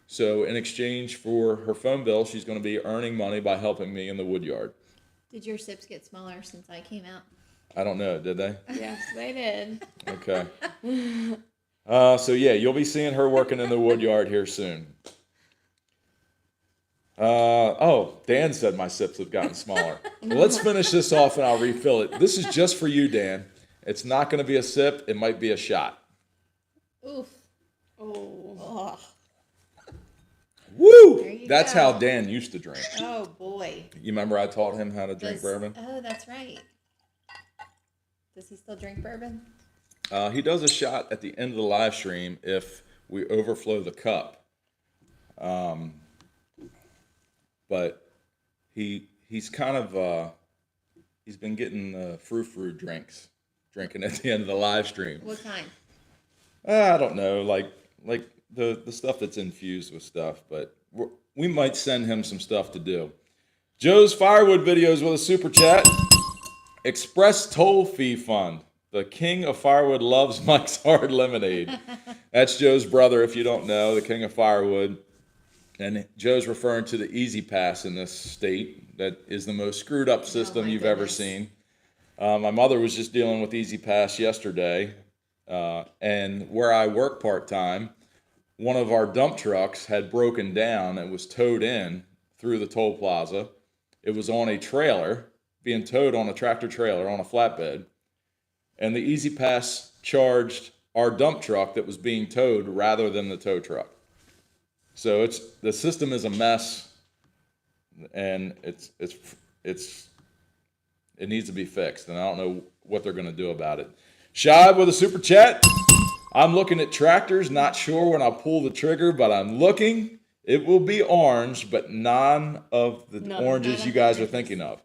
So in exchange for her phone bill, she's going to be earning money by helping me in the wood yard.
Did your sips get smaller since I came out?
I don't know. Did they?
Yes, they did.
Okay. So yeah, you'll be seeing her working in the wood yard here soon. Oh, Dan said my sips have gotten smaller. Well, let's finish this off and I'll refill it. This is just for you, Dan. It's not going to be a sip. It might be a shot.
Oof.
Oh.
Oh,
Woo!
There you
That's
go.
how Dan used to drink.
oh boy.
You remember I taught him how to drink bourbon?
Oh, that's right. Does he still drink bourbon?
He does a shot at the end of the live stream if we overflow the cup. But he's kind of he's been getting frou-frou drinking at the end of the live stream.
What kind?
I don't know, like the stuff that's infused with stuff, but we might send him some stuff to do. Joe's Firewood videos with a super chat. Express toll fee fund. The king of Firewood loves Mike's Hard Lemonade. That's Joe's brother, if you don't know, the king of Firewood. And Joe's referring to the Easy Pass in this state. That is the most screwed up system
my
you've ever
goodness.
seen. My mother was just dealing with Easy Pass yesterday. And where I work part-time, one of our dump trucks had broken down and was towed in through the toll plaza. It was on a trailer, being towed on a tractor trailer on a flatbed. And the Easy Pass charged our dump truck that was being towed rather than the tow truck. So the system is a mess, and it needs to be fixed, and I don't know what they're going to do about it. Shad with a super chat. I'm looking at tractors, not sure when I'll pull the trigger, but I'm looking. It will be orange, but none of the oranges you guys are thinking of.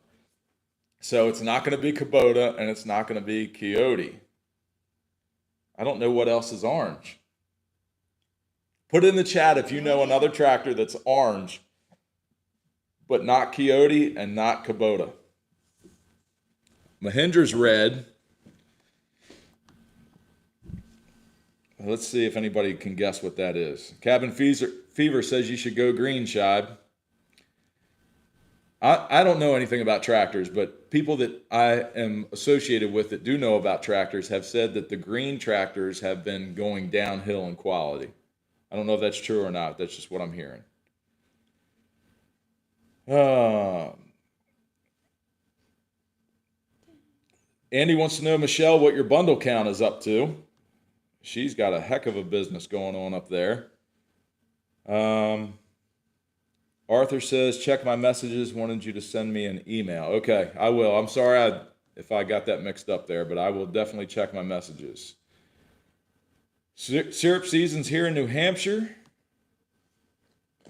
So it's not going to be Kubota, and it's not going to be Coyote. I don't know what else is orange. Put in the chat if you know another tractor that's orange, but not Coyote and not Kubota. Mahindra's red. Let's see if anybody can guess what that is. Cabin Fever says you should go green, Shibe. I don't know anything about tractors, but people that I am associated with that do know about tractors have said that the green tractors have been going downhill in quality. I don't know if that's true or not. That's just what I'm hearing. Andy wants to know, Michelle, what your bundle count is up to. She's got a heck of a business going on up there. Arthur says, check my messages. Wanted you to send me an email. Okay, I will. I'm sorry if I got that mixed up there, but I will definitely check my messages. Syrup season's here in New Hampshire.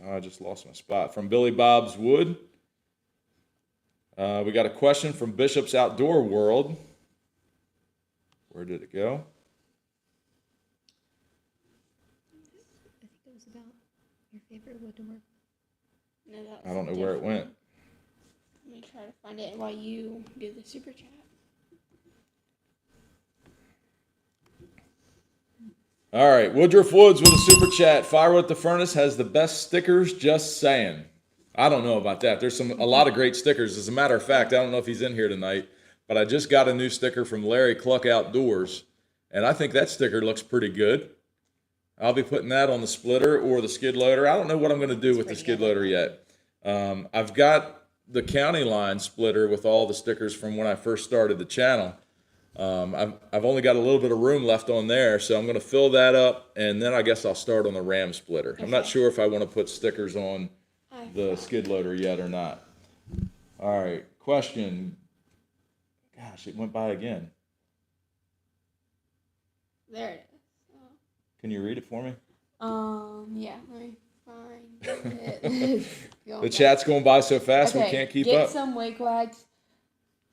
Oh, I just lost my spot. From Billy Bob's Wood. We got a question from Bishop's Outdoor World. Where did it go?
I think it was about your favorite woodwork.
No, that
I
was
don't know where it
different.
went.
Let me try to find it while you do the super chat.
All right, Woodruff Woods with a super chat. Firewood at the Furnace has the best stickers, just saying. I don't know about that. There's a lot of great stickers. As a matter of fact, I don't know if he's in here tonight, but I just got a new sticker from Larry Cluck Outdoors, and I think that sticker looks pretty good. I'll be putting that on the splitter or the skid loader. I don't know what I'm going to do with the skid loader yet. I've got the county line splitter with all the stickers from when I first started the channel. I've only got a little bit of room left on there, so I'm going to fill that up, and then I guess I'll start on the Ram splitter. I'm not sure if I want to put stickers on the skid loader yet or not. All right, question. Gosh, it went by again.
There it is.
Can you read it for me?
Yeah, let me find it.
The chat's going by so fast we can't keep
get
up.
some wigwags.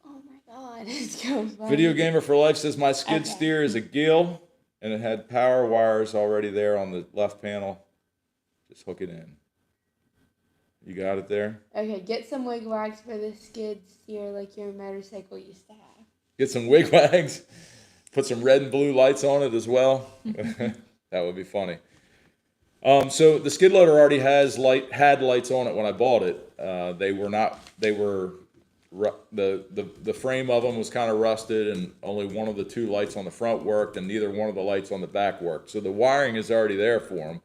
Oh my god, it's going by.
Video Gamer for Life says my skid steer is a Gill, and it had power wires already there on the left panel. Just hook it in. You got it there?
Okay, get some wigwags for the skid steer like your motorcycle used to have.
Get some wigwags. Put some red and blue lights on it as well. That would be funny. So the skid loader already had lights on it when I bought it. They were the frame of them was kind of rusted, and only one of the two lights on the front worked, and neither one of the lights on the back worked. So the wiring is already there for them.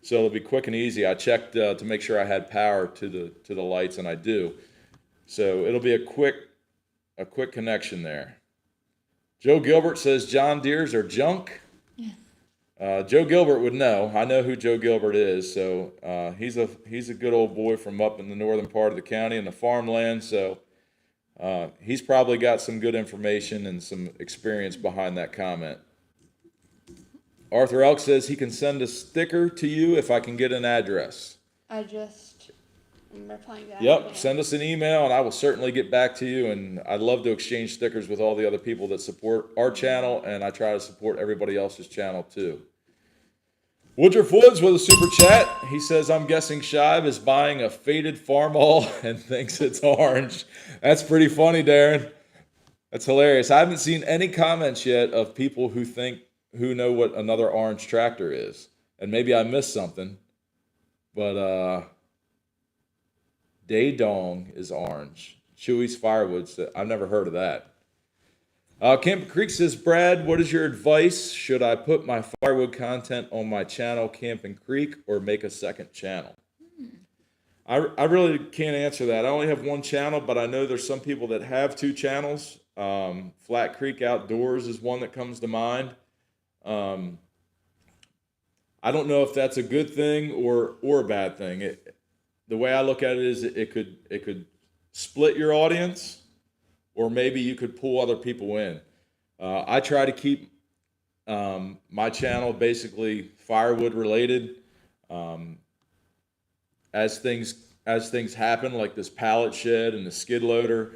So it'll be quick and easy. I checked to make sure I had power to the lights, and I do. So it'll be a quick connection there. Joe Gilbert says John Deeres are junk. Joe Gilbert would know. I know who Joe Gilbert is. So he's a good old boy from up in the northern part of the county in the farmland. So he's probably got some good information and some experience behind that comment. Arthur Elk says he can send a sticker to you if I can get an address.
I'm replying back.
Yep, send us an email and I will certainly get back to you. And I'd love to exchange stickers with all the other people that support our channel, and I try to support everybody else's channel too. Woodruff Woods with a super chat. He says, I'm guessing Shive is buying a faded Farmall and thinks it's orange. That's pretty funny, Darren. That's hilarious. I haven't seen any comments yet of people who know what another orange tractor is. And maybe I missed something. But Daydong is orange. Chewy's Firewood, I've never heard of that. Camp Creek says, Brad, what is your advice? Should I put my firewood content on my channel, Camp Creek, or make a second channel? I really can't answer that. I only have one channel, but I know there's some people that have two channels. Flat Creek Outdoors is one that comes to mind. I don't know if that's a good thing or a bad thing. The way I look at it is it could split your audience, or maybe you could pull other people in. I try to keep my channel basically firewood related. As things happen, like this pallet shed and the skid loader,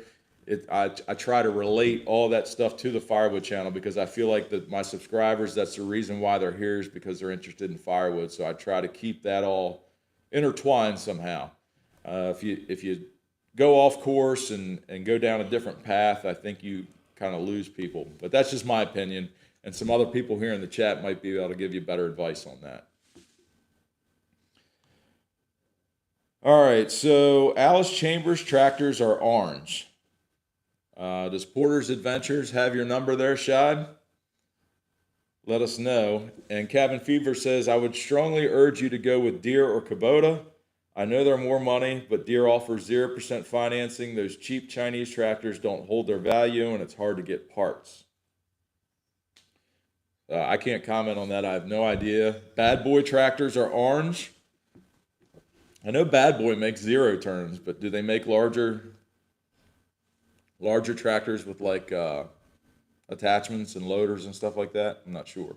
I try to relate all that stuff to the firewood channel, because I feel like that my subscribers, that's the reason why they're here, is because they're interested in firewood. So I try to keep that all intertwined somehow. If you go off course and go down a different path, I think you kind of lose people. But that's just my opinion, and some other people here in the chat might be able to give you better advice on that. All right, so Alice Chambers tractors are orange. Does Porter's Adventures have your number there, Shad? Let us know. And Cabin Fever says, I would strongly urge you to go with Deere or Kubota. I know they're more money, but Deere offers 0% financing. Those cheap Chinese tractors don't hold their value, and it's hard to get parts. I can't comment on that. I have no idea. Bad Boy tractors are orange. I know Bad Boy makes 0 turns, but do they make larger tractors with like attachments and loaders and stuff like that? I'm not sure.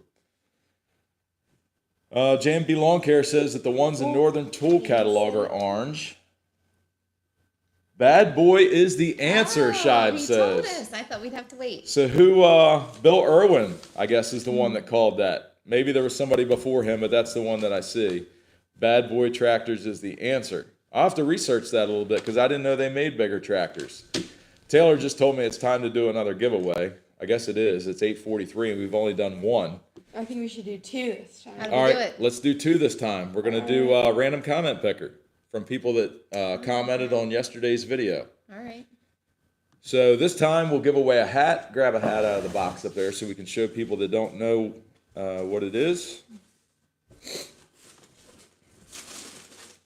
JMB Lawn Care says that the ones in Northern Tool Catalog are orange. Bad Boy is the answer, Shive says.
Told us. I thought we'd have to wait.
So who, Bill Irwin, I guess, is the one that called that. Maybe there was somebody before him, but that's the one that I see. Bad Boy Tractors is the answer. I'll have to research that a little bit, because I didn't know they made bigger tractors. Taylor just told me it's time to do another giveaway. I guess it is. It's 8:43, and we've only done one.
I think we should do 2 this time.
How do
All
we
right,
do it?
let's do 2 this time. We're going to do random comment picker from people that commented on yesterday's video.
All right.
So this time we'll give away a hat. Grab a hat out of the box up there so we can show people that don't know what it is,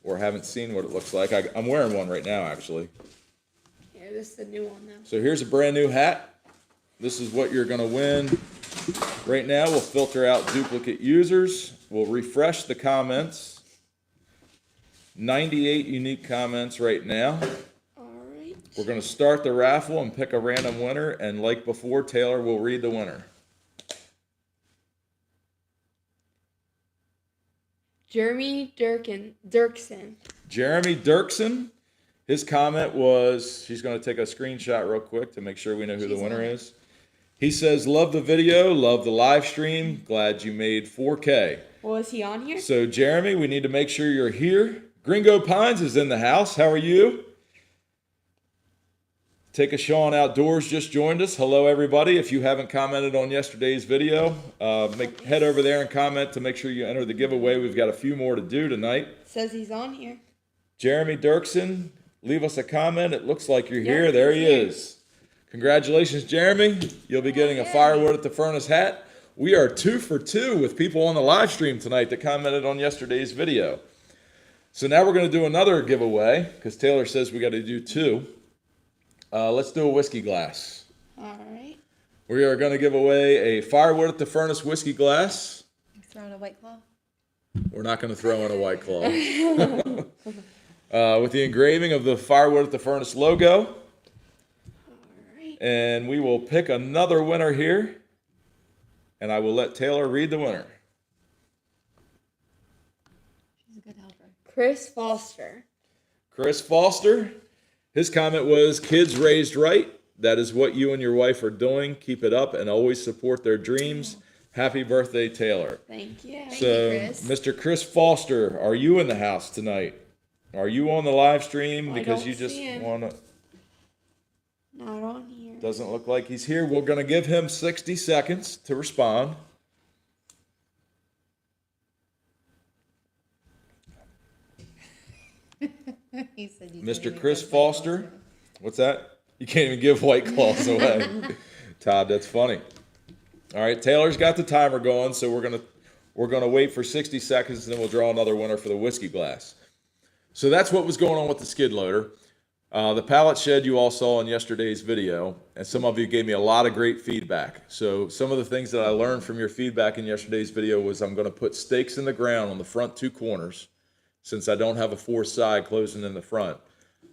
or haven't seen what it looks like. I'm wearing one right now, actually.
Here, this is the new one, though.
So here's a brand new hat. This is what you're going to win. Right now, we'll filter out duplicate users. We'll refresh the comments. 98 unique comments right now.
All right.
We're going to start the raffle and pick a random winner. And like before, Taylor will read the winner.
Jeremy Dirksen.
Jeremy Dirksen. His comment was, she's going to take a screenshot real quick to make sure we know who the winner is. He says, love the video, love the live stream, glad you made 4K.
Was he on here?
So, Jeremy, we need to make sure you're here. Gringo Pines is in the house. How are you? Take a Sean Outdoors just joined us. Hello, everybody. If you haven't commented on yesterday's video, head over there and comment to make sure you enter the giveaway. We've got a few more to do tonight.
Says he's on here.
Jeremy Dirksen, leave us a comment. It looks like you're
Yeah,
here. There he
he's here.
is. Congratulations, Jeremy. You'll be getting a Firewood at the Furnace hat. We are 2 for 2 with people on the live stream tonight that commented on yesterday's video. So now we're going to do another giveaway because Taylor says we got to do 2. Let's do a whiskey glass.
All right.
We are going to give away a Firewood at the Furnace whiskey glass.
Throwing a White Claw.
We're not going to throw in a White Claw. With the engraving of the Firewood at the Furnace logo.
All right.
And we will pick another winner here. And I will let Taylor read the winner.
She's a good helper.
Chris Foster.
Chris Foster. His comment was, kids raised right. That is what you and your wife are doing. Keep it up and always support their dreams. Happy birthday, Taylor.
Thank you.
Thank
So,
you, Chris.
Mr. Chris Foster, are you in the house tonight? Are you on the live stream?
I
Because
don't
you just
see him.
want to...
Not on here.
Doesn't look like he's here. We're going to give him 60 seconds to respond.
He said you
Mr.
didn't
Chris
give White Claws
Foster.
away.
What's that? You can't even give White Claws away. Todd, that's funny. All right, Taylor's got the timer going, so we're gonna wait for 60 seconds, and then we'll draw another winner for the whiskey glass. So that's what was going on with the skid loader. The pallet shed you all saw in yesterday's video, and some of you gave me a lot of great feedback. So some of the things that I learned from your feedback in yesterday's video was I'm going to put stakes in the ground on the front 2 corners. Since I don't have a 4th side closing in the front,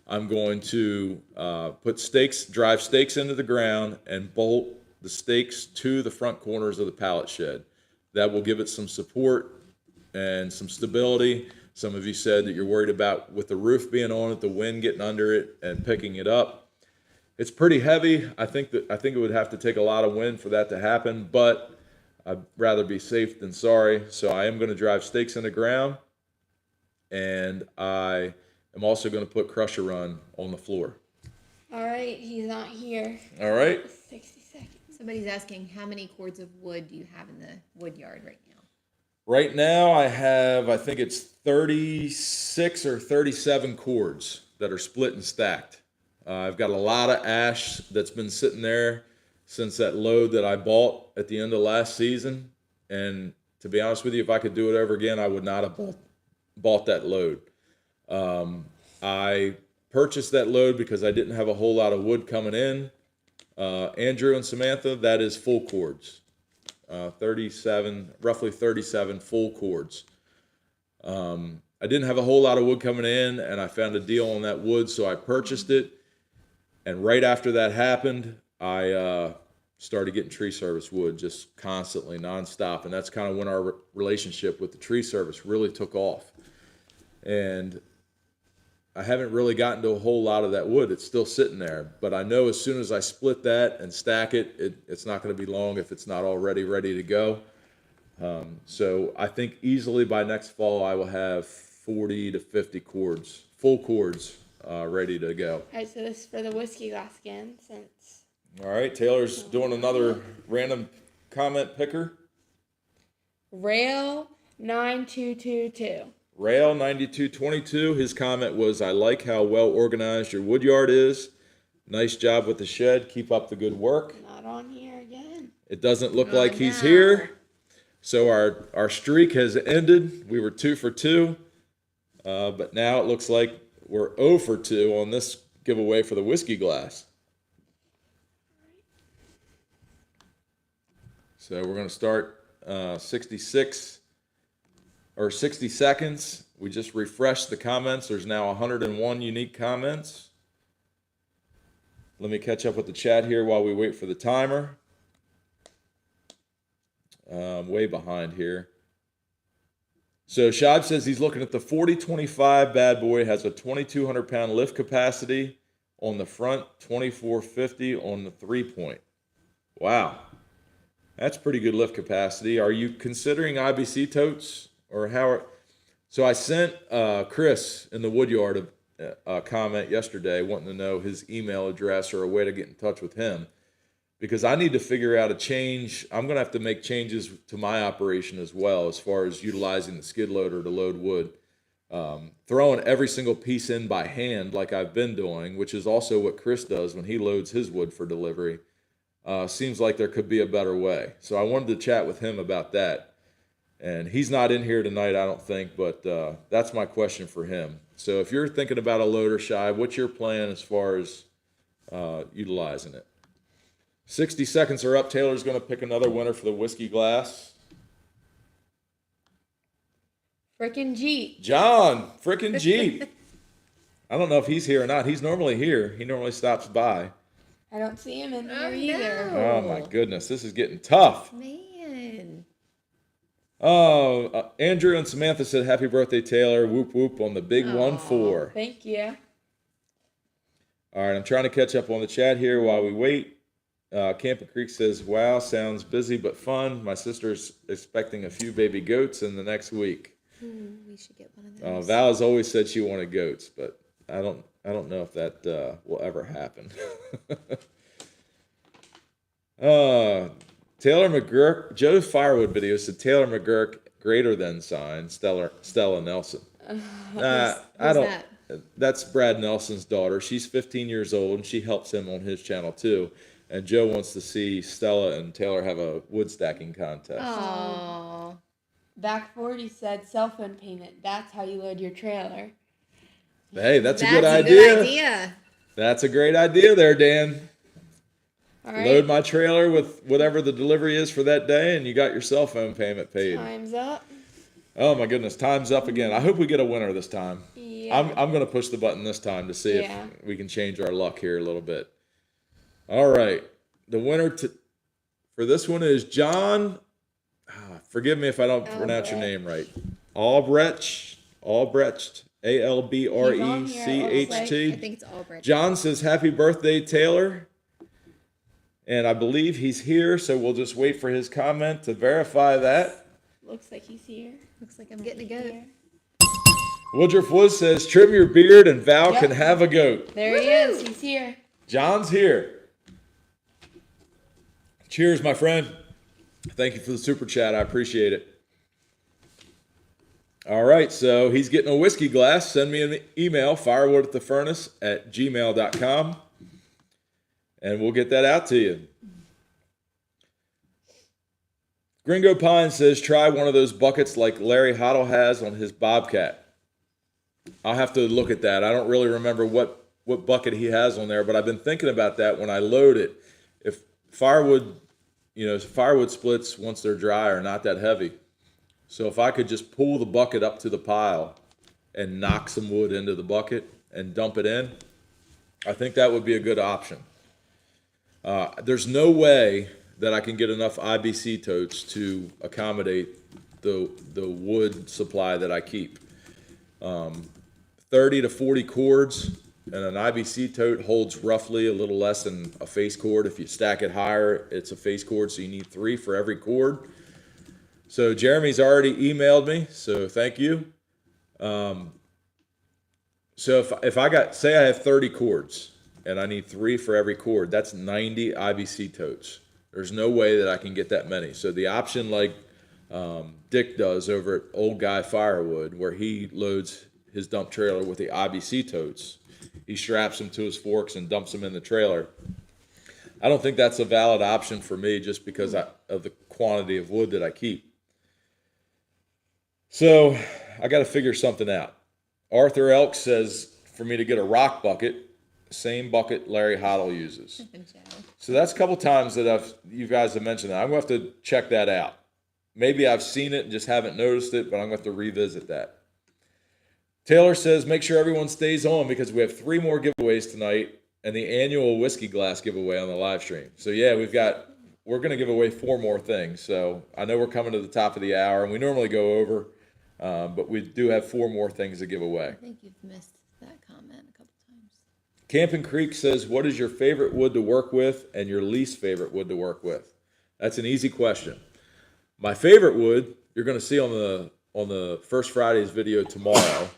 I'm going to drive stakes into the ground and bolt the stakes to the front corners of the pallet shed. That will give it some support and some stability. Some of you said that you're worried about, with the roof being on it, the wind getting under it and picking it up. It's pretty heavy. I think it would have to take a lot of wind for that to happen, but I'd rather be safe than sorry. So I am going to drive stakes in the ground, and I am also going to put crusher run on the floor.
All right. He's not here.
All right.
60 seconds.
Somebody's asking how many cords of wood do you have in the wood yard right now?
Right now I have, I think it's 36 or 37 cords that are split and stacked. I've got a lot of ash that's been sitting there since that load that I bought at the end of last season. And to be honest with you, if I could do it over again, I would not have bought that load. I purchased that load because I didn't have a whole lot of wood coming in. Andrew and Samantha, that is full cords. 37, roughly 37 full cords. I didn't have a whole lot of wood coming in, and I found a deal on that wood, so I purchased it. And right after that happened, I started getting tree service wood just constantly, nonstop. And that's kind of when our relationship with the tree service really took off. And I haven't really gotten to a whole lot of that wood. It's still sitting there. But I know as soon as I split that and stack it, it's not going to be long if it's not already ready to go. So I think easily by next fall, I will have 40 to 50 cords, full cords, ready to go.
All right. So this is for the whiskey glass again, since.
All right, Taylor's doing another random comment picker.
Rail 9222.
Rail 9222, his comment was, I like how well organized your wood yard is. Nice job with the shed. Keep up the good work.
Not on here again.
It doesn't look
Oh,
like he's
no.
here. So our streak has ended. We were 2 for 2. But now it looks like we're 0 for 2 on this giveaway for the whiskey glass. So we're going to start 66 or 60 seconds. We just refreshed the comments. There's now 101 unique comments. Let me catch up with the chat here while we wait for the timer. Way behind here. So Shab says he's looking at the 4025 bad boy, has a 2,200 pound lift capacity on the front, 2450 on the 3-point. Wow. That's pretty good lift capacity. Are you considering IBC totes? Or how? So I sent Chris in the Woodyard a comment yesterday wanting to know his email address or a way to get in touch with him, because I need to figure out a change. I'm going to have to make changes to my operation as well as far as utilizing the skid loader to load wood. Throwing every single piece in by hand like I've been doing, which is also what Chris does when he loads his wood for delivery, seems like there could be a better way. So I wanted to chat with him about that. And he's not in here tonight, I don't think, but that's my question for him. So if you're thinking about a loader, Shy, what's your plan as far as utilizing it? 60 seconds are up. Taylor's going to pick another winner for the whiskey glass.
Frickin' Jeep.
John, frickin' Jeep. I don't know if he's here or not. He's normally here. He normally stops by.
I don't see him in
Oh,
here either.
no.
Oh, my goodness. This is getting tough.
Man.
Oh, Andrew and Samantha said, happy birthday, Taylor. Whoop, whoop on the big 1-4.
Thank you.
All right, I'm trying to catch up on the chat here while we wait. Camping Creek says, wow, sounds busy but fun. My sister's expecting a few baby goats in the next week.
We should get one of those.
Val has always said she wanted goats, but I don't know if that will ever happen. Taylor McGurk, Joe's Firewood video said Taylor McGurk greater than sign Stella Nelson. I don't.
that?
That's Brad Nelson's daughter. She's 15 years old, and she helps him on his channel too. And Joe wants to see Stella and Taylor have a wood stacking contest.
Oh.
Back 40 said cell phone payment. That's how you load your trailer.
Hey, that's a
That's
good
a
idea.
good idea.
That's a great idea there, Dan.
All right.
Load my trailer with whatever the delivery is for that day, and you got your cell phone payment paid.
Time's up.
Oh my goodness, time's up again. I hope we get a winner this time.
Yeah.
I'm going to push the button this time to see
Yeah.
if we can change our luck here a little bit. All right, the winner for this one is John. Forgive me if I don't pronounce your name right. Albrecht, Albrecht,
I
Albrecht.
think it's Albrecht.
John says, happy birthday, Taylor. And I believe he's here, so we'll just wait for his comment to verify that.
Looks like he's here.
Looks like I'm getting a goat.
Here.
Woodruff Woods says, trim your beard and Val
Yep.
can have a goat.
There he is. He's here.
John's here. Cheers, my friend. Thank you for the super chat. I appreciate it. All right, so he's getting a whiskey glass. Send me an email, firewood@thefurnace@gmail.com, and we'll get that out to you. Gringo Pine says, try one of those buckets like Larry Hoddle has on his Bobcat. I'll have to look at that. I don't really remember what bucket he has on there, but I've been thinking about that when I load it. If firewood splits once they're dry are not that heavy. So if I could just pull the bucket up to the pile and knock some wood into the bucket and dump it in, I think that would be a good option. There's no way that I can get enough IBC totes to accommodate the wood supply that I keep. 30 to 40 cords, and an IBC tote holds roughly a little less than a face cord. If you stack it higher, it's a face cord, so you need 3 for every cord. So Jeremy's already emailed me, so thank you. So if I say I have 30 cords and I need 3 for every cord, that's 90 IBC totes. There's no way that I can get that many. So the option like Dick does over at Old Guy Firewood, where he loads his dump trailer with the IBC totes, he straps them to his forks and dumps them in the trailer. I don't think that's a valid option for me just because of the quantity of wood that I keep. So I got to figure something out. Arthur Elk says for me to get a rock bucket, same bucket Larry Hoddle uses. So that's a couple times that you guys have mentioned that. I'm going to have to check that out. Maybe I've seen it and just haven't noticed it, but I'm going to have to revisit that. Taylor says, make sure everyone stays on because we have 3 more giveaways tonight and the annual whiskey glass giveaway on the live stream. So yeah, we're going to give away 4 more things. So I know we're coming to the top of the hour and we normally go over, but we do have 4 more things to give away.
I think you've missed that comment a couple times.
Camping Creek says, what is your favorite wood to work with and your least favorite wood to work with? That's an easy question. My favorite wood, you're going to see on the First Friday's video tomorrow.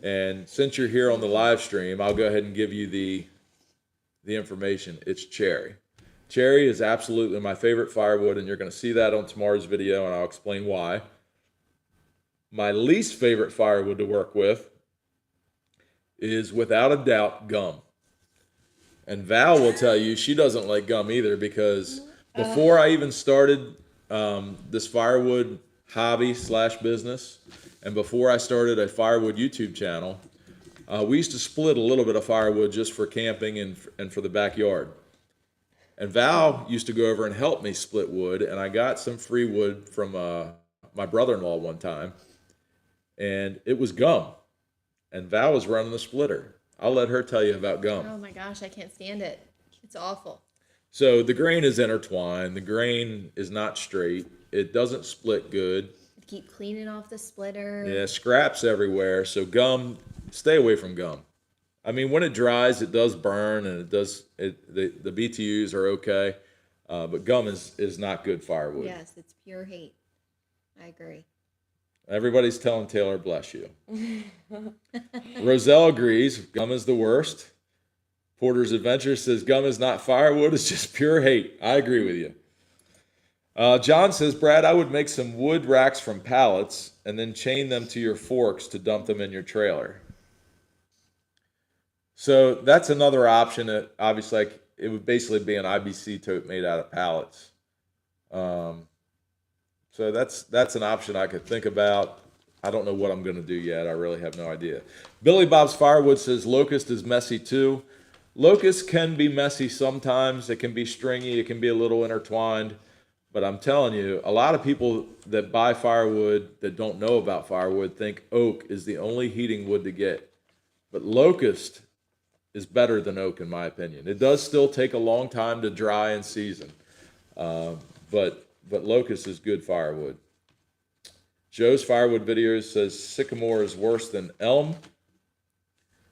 And since you're here on the live stream, I'll go ahead and give you the information. It's cherry. Cherry is absolutely my favorite firewood, and you're going to see that on tomorrow's video, and I'll explain why. My least favorite firewood to work with is without a doubt gum. And Val will tell you she doesn't like gum either because before I even started this firewood hobby slash business, and before I started a firewood YouTube channel, we used to split a little bit of firewood just for camping and for the backyard. And Val used to go over and help me split wood, and I got some free wood from my brother-in-law one time, and it was gum. And Val was running the splitter. I'll let her tell you about gum.
Oh my gosh, I can't stand it. It's awful.
So the grain is intertwined. The grain is not straight. It doesn't split good.
Keep cleaning off the splitter.
Yeah, scraps everywhere. So gum, stay away from gum. I mean, when it dries, it does burn, and the BTUs are okay, but gum is not good firewood.
Yes, it's pure hate. I agree.
Everybody's telling Taylor, bless you. Roselle agrees, gum is the worst. Porter's Adventure says gum is not firewood, it's just pure hate. I agree with you. John says, Brad, I would make some wood racks from pallets and then chain them to your forks to dump them in your trailer. So that's another option. That obviously, it would basically be an IBC tote made out of pallets. So that's an option I could think about. I don't know what I'm going to do yet. I really have no idea. Billy Bob's Firewood says locust is messy too. Locust can be messy sometimes. It can be stringy. It can be a little intertwined. But I'm telling you, a lot of people that buy firewood that don't know about firewood think oak is the only heating wood to get. But locust is better than oak, in my opinion. It does still take a long time to dry and season, but locust is good firewood. Joe's Firewood Videos says sycamore is worse than elm.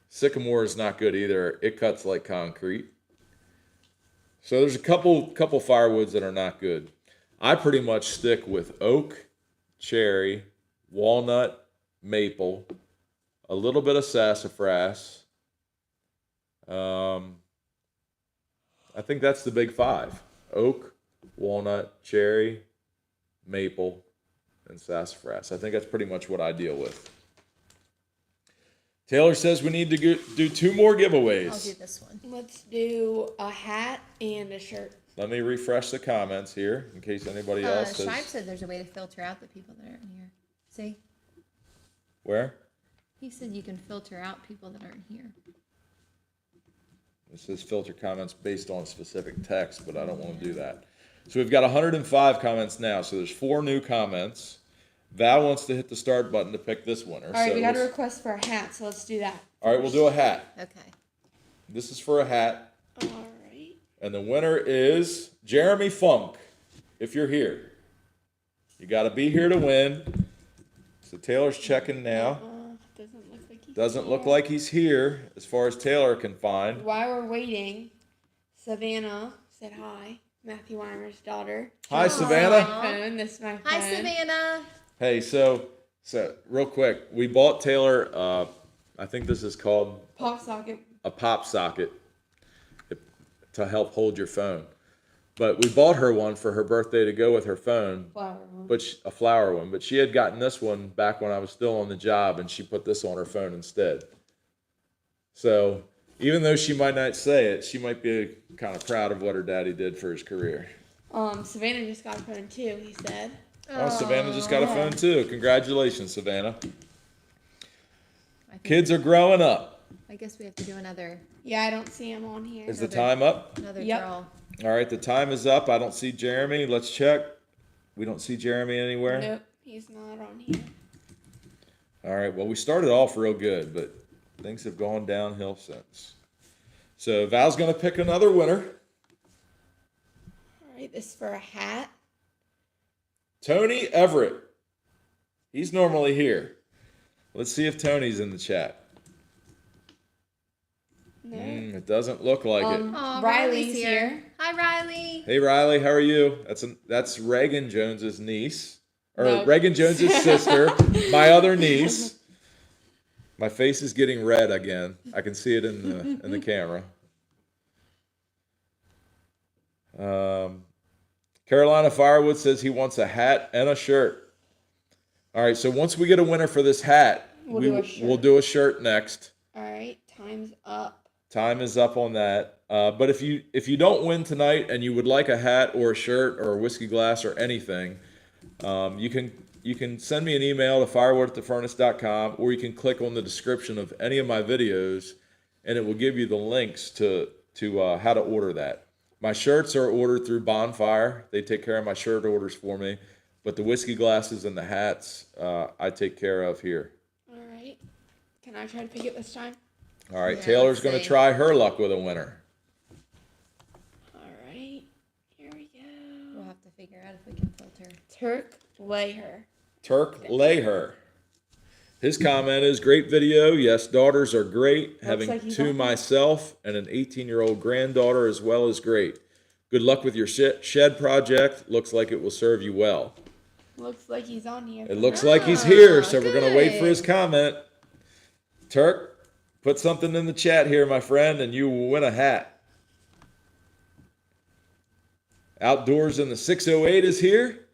Sycamore is not good either. It cuts like concrete. So there's a couple firewoods that are not good. I pretty much stick with oak, cherry, walnut, maple, a little bit of sassafras. I think that's the big five: oak, walnut, cherry, maple, and sassafras. I think that's pretty much what I deal with. Taylor says we need to do 2 more giveaways.
I'll do this one.
Let's do a hat and a shirt.
Let me refresh the comments here in case anybody else
Shive
says.
said there's a way to filter out the people that aren't here. See?
Where?
He said you can filter out people that aren't here.
It says filter comments based on specific text, but I don't want to do that. So we've got 105 comments now. So there's 4 new comments. Val wants to hit the start button to pick this winner.
All right,
so
we got a request for a hat, so let's do that.
All right, we'll do a hat.
Okay.
This is for a hat.
All right.
And the winner is Jeremy Funk. If you're here, you got to be here to win. So Taylor's checking now.
Doesn't look like he's
Doesn't look
here.
like he's here as far as Taylor can find.
While we're waiting, Savannah said hi. Matthew Weimer's daughter.
Hi,
This is
Savannah.
my phone. This is my phone.
Hi, Savannah.
Hey, so real quick, we bought Taylor, I think this is called
Pop socket.
a pop socket to help hold your phone. But we bought her one for her birthday to go with her phone,
Flower one.
but a flower one. But she had gotten this one back when I was still on the job, and she put this on her phone instead. So even though she might not say it, she might be kind of proud of what her daddy did for his career.
Savannah just got a phone too, he said.
Oh, Savannah just got a phone too. Congratulations, Savannah. Kids are growing up.
I guess we have to do another
Yeah, I don't see him on here.
Is the time up?
Yep.
draw.
All right, the time is up. I don't see Jeremy. Let's check. We don't see Jeremy anywhere.
Nope, he's not on here.
All right, well, we started off real good, but things have gone downhill since. So Val's going to pick another winner.
All right, this is for a hat.
Tony Everett. He's normally here. Let's see if Tony's in the chat.
No.
It doesn't look like it.
Oh,
Riley's here.
Hi, Riley.
Hey, Riley, how are you? That's Reagan Jones's niece. Or
No.
Reagan Jones's sister, my other niece. My face is getting red again. I can see it in the camera. Carolina Firewood says he wants a hat and a shirt. All right, so once we get a winner for this hat,
We'll do a shirt.
we'll do a shirt next.
All right, time's up.
Time is up on that. But if you don't win tonight and you would like a hat or a shirt or a whiskey glass or anything, you can send me an email to firewood@thefurnace.com, or you can click on the description of any of my videos, and it will give you the links to how to order that. My shirts are ordered through Bonfire. They take care of my shirt orders for me, but the whiskey glasses and the hats I take care of here.
All right. Can I try to pick it this time?
All right,
Yeah,
Taylor's
let's
going to
see.
try her luck with a winner.
All right. Here we
We'll
go.
have to figure out if we can filter.
Turk Laher.
Turk Laher. His comment is, great video. Yes, daughters are great. Having
like he's
two
on.
myself and an 18-year-old granddaughter as well is great. Good luck with your shed project. Looks like it will serve you well.
Looks like he's on here.
It looks like he's here, so we're going to wait for
good.
his comment. Turk, put something in the chat here, my friend, and you will win a hat. Outdoors in the 608 is here.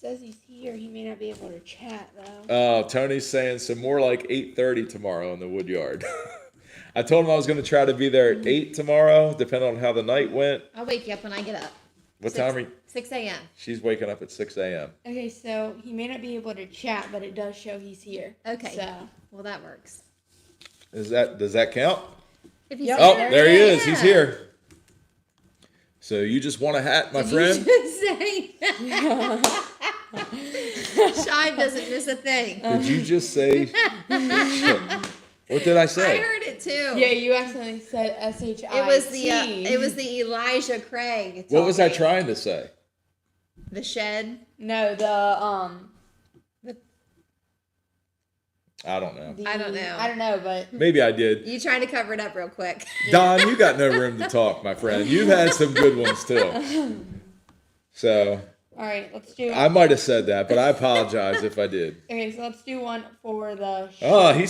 Says he's here. He may not be able to chat though.
Oh, Tony's saying some more like 8:30 tomorrow in the wood yard. I told him I was going to try to be there at 8 tomorrow, depending on how the night went.
I'll wake you up when I get up.
What time are you?
6 a.m.
She's waking up at 6 a.m.
Okay, so he may not be able to chat, but it does show he's here.
Okay.
So
Well, that works.
Does that count?
If he's
Yep.
Oh,
here,
there he
yeah.
is. He's here. So you just want a hat, my
Did
friend?
you just say Shive doesn't miss a thing.
Did you just say? What did I
I
say?
heard it too.
yeah, you accidentally said SHIT.
It was the Elijah Craig.
What was I
talking.
trying to say?
The shed.
No,
I don't know.
I don't know.
I don't know, but
Maybe I did.
You trying to cover it up real quick.
Don, you got no room to talk, my friend. You've had some good ones too. So
all right, let's do.
I might have said that, but I apologize if I did.
Okay, so let's do one for the.
Oh,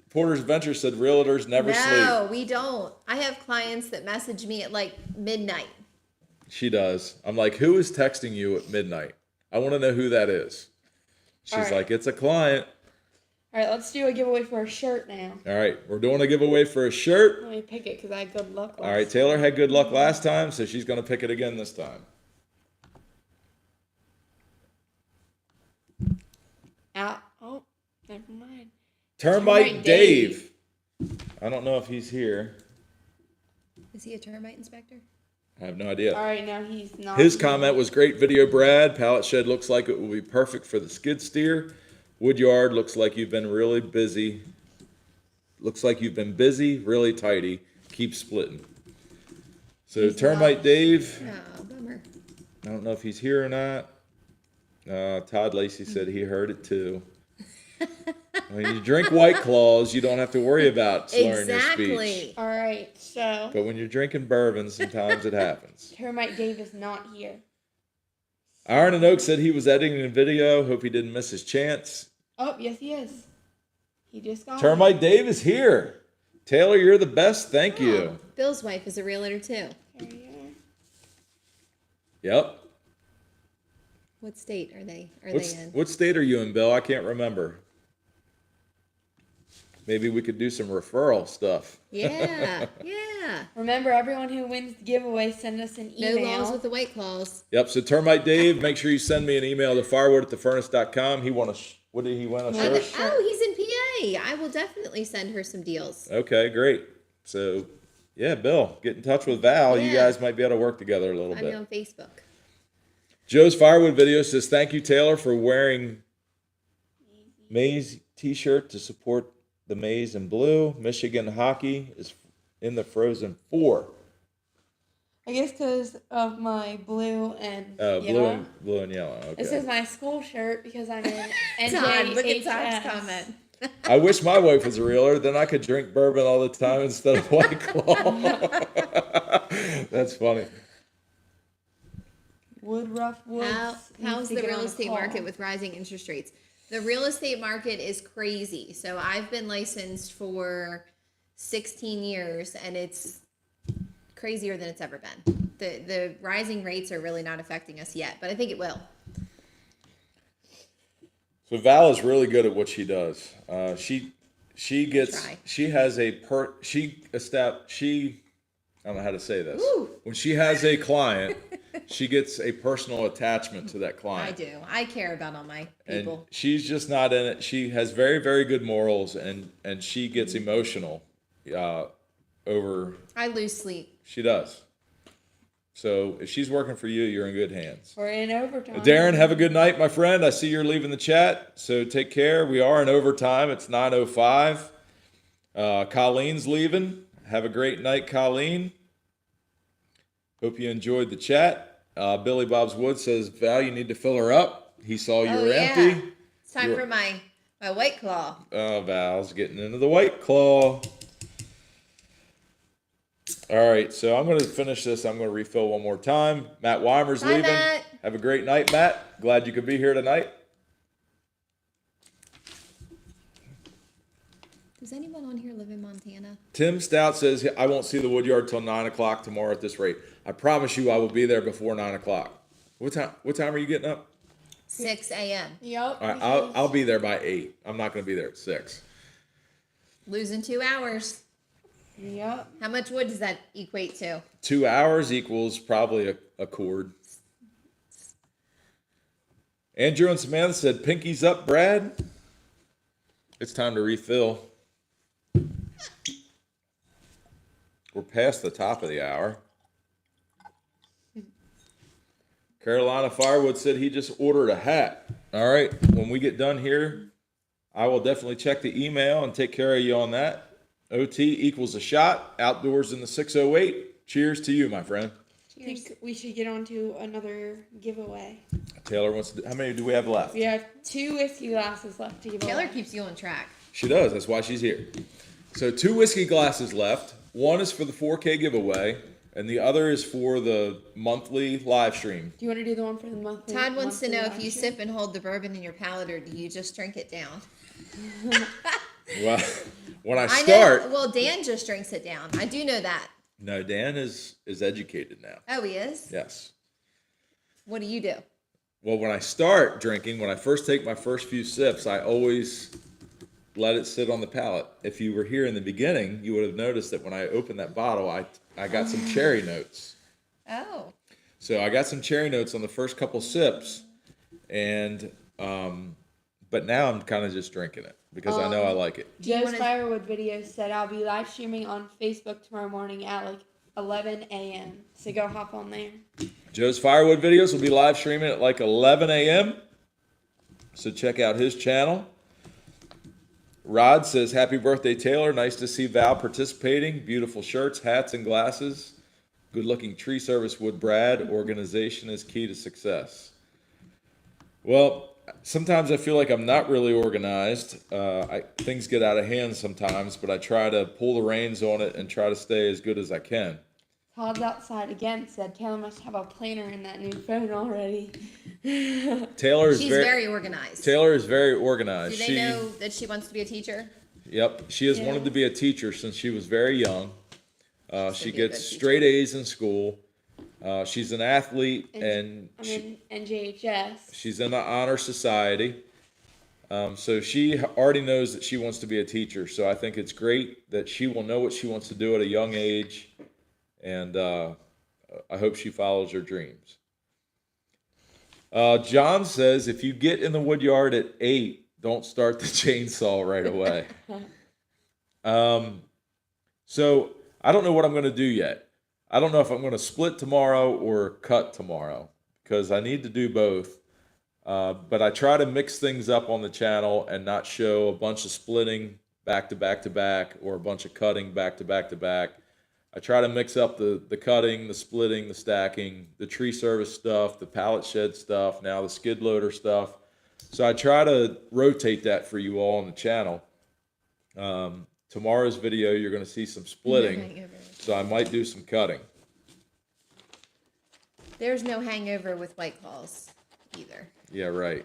Porter's Venture said realtors never sleep.
No, we don't. I have clients that message me at like midnight.
She does. I'm like, who is texting you at midnight? I want to know who that is. She's
All right.
like, it's a client.
All right, let's do a giveaway for a shirt now.
All right, we're doing a giveaway for a shirt.
Let me pick it because I had good luck.
All right, Taylor had good luck last time, so she's going to pick it again this time.
Out. Oh, never mind.
Termite Dave. I don't know if he's here.
Is he a termite inspector?
I have no idea.
All right, now he's not.
His
here.
comment was, great video, Brad. Pallet shed looks like it will be perfect for the skid steer. Wood yard looks like you've been really busy. Looks like you've been busy, really tidy. Keep splitting. So
He's
Termite
not.
Dave,
Oh, bummer.
I don't know if he's here or not. Todd Lacey said he heard it too. When you drink White Claws, you don't have to worry about slurring your speech.
Exactly.
All right, so
But when you're drinking bourbon, sometimes it happens.
Termite Dave is not here.
Iron and Oak said he was editing a video. Hope he didn't miss his chance.
Oh, yes, he is. He just got
Termite Dave is here. Taylor, you're the best. Thank you.
Oh, Bill's wife is a realtor too.
There you
Yep.
What state are they?
What's,
They in?
what state are you in, Bill? I can't remember. Maybe we could do some referral stuff.
Yeah, yeah.
Remember, everyone who wins the giveaway, send us an
No
email.
laws with the white claws.
Yep. So Termite Dave, make sure you send me an email to firewood@thefurnace.com. He won a. What did he win? A shirt.
Oh, he's in PA. I will definitely send her some deals.
Okay, great. So, yeah, Bill, get in touch with Val. You
Yeah.
guys might be able to work together a little
I'm
bit.
on Facebook.
Joe's Firewood video says, thank you, Taylor, for wearing Maze t-shirt to support the Maze in blue. Michigan hockey is in the Frozen Four.
I guess because of my blue and
Blue
yellow.
blue and yellow. Okay.
This is my school shirt because I'm in
Todd, look at
NJHS.
Todd's comment.
I wish my wife was a realtor. Then I could drink bourbon all the time instead of White Claw. That's funny.
Woodruff Woods.
How's
needs to
the
get
real
on a
estate
call.
market with rising interest rates? The real estate market is crazy. So I've been licensed for 16 years and it's crazier than it's ever been. the rising rates are really not affecting us yet, but I think it will.
So Val is really good at what she does. She
Try.
has a I don't know how to say this.
Woo.
When she has a client, she gets a personal attachment to that client.
I do. I care about all my
And
people.
she's just not in it. She has very, very good morals, and she gets emotional over.
I lose sleep.
She does. So if she's working for you, you're in good hands.
We're in overtime.
Darren, have a good night, my friend. I see you're leaving the chat, so take care. We are in overtime. It's 9:05. Colleen's leaving. Have a great night, Colleen. Hope you enjoyed the chat. Billy Bob's Wood says, Val, you need to fill her up. He saw you were empty.
It's time for my White Claw.
Oh, Val's getting into the White Claw. All right, so I'm going to finish this. I'm going to refill one more time. Matt Weimer's
Bye,
leaving.
Matt.
Have a great night, Matt. Glad you could be here tonight.
Does anyone on here live in Montana?
Tim Stout says, I won't see the Woodyard till 9 o'clock tomorrow at this rate. I promise you I will be there before 9 o'clock. What time are you getting up?
6 a.m.
Yep.
All right, I'll be there by 8. I'm not going to be there at 6.
Losing 2 hours.
Yep.
How much wood does that equate to?
2 hours equals probably a cord. Andrew and Samantha said, Pinky's up, Brad. It's time to refill. We're past the top of the hour. Carolina Firewood said he just ordered a hat. All right, when we get done here, I will definitely check the email and take care of you on that. OT equals a shot. Outdoors in the 608. Cheers to you, my friend.
I think we should get on to another giveaway.
Taylor wants to. How many do we have left?
We have 2 whiskey glasses left to give
Taylor
away.
keeps you on track.
She does. That's why she's here. So 2 whiskey glasses left. One is for the 4K giveaway, and the other is for the monthly live stream.
Do you want to do the one for the monthly?
Todd wants to
monthly
know if
live
you
stream?
sip and hold the bourbon in your palate, or do you just drink it down?
Well, when I
I
start,
know. Well, Dan just drinks it down. I do know that.
no, Dan is educated now.
Oh, he is?
Yes.
What do you do?
Well, when I start drinking, when I first take my first few sips, I always let it sit on the palate. If you were here in the beginning, you would have noticed that when I opened that bottle, I got some cherry notes.
Oh.
So I got some cherry notes on the first couple sips, and but now I'm kind of just drinking it because I know I like it.
you
Joe's
wanna-
Firewood video said I'll be live streaming on Facebook tomorrow morning at like 11 a.m. So go hop on there.
Joe's Firewood videos will be live streaming at like 11 a.m. So check out his channel. Rod says, happy birthday, Taylor. Nice to see Val participating. Beautiful shirts, hats, and glasses. Good looking tree service wood, Brad. Organization is key to success. Well, sometimes I feel like I'm not really organized. Things get out of hand sometimes, but I try to pull the reins on it and try to stay as good as I can.
Todd's outside again said Taylor must have a planner in that new phone already.
Taylor is
She's
very,
very organized.
Taylor is very organized.
Do they know that she wants to be a teacher?
Yep, she has wanted to be a teacher since she was very young. She
be a
gets
good teacher.
straight A's in school. She's an athlete, and
I'm in NJHS.
she's in the honor society. So she already knows that she wants to be a teacher. So I think it's great that she will know what she wants to do at a young age, and I hope she follows her dreams. John says, if you get in the wood yard at 8, don't start the chainsaw right away. So I don't know what I'm going to do yet. I don't know if I'm going to split tomorrow or cut tomorrow because I need to do both. But I try to mix things up on the channel and not show a bunch of splitting back to back to back or a bunch of cutting back to back to back. I try to mix up the cutting, the splitting, the stacking, the tree service stuff, the pallet shed stuff, now the skid loader stuff. So I try to rotate that for you all on the channel. Tomorrow's video, you're going to see some splitting, so I might do some cutting.
There's no hangover with White Claws either.
Yeah, right.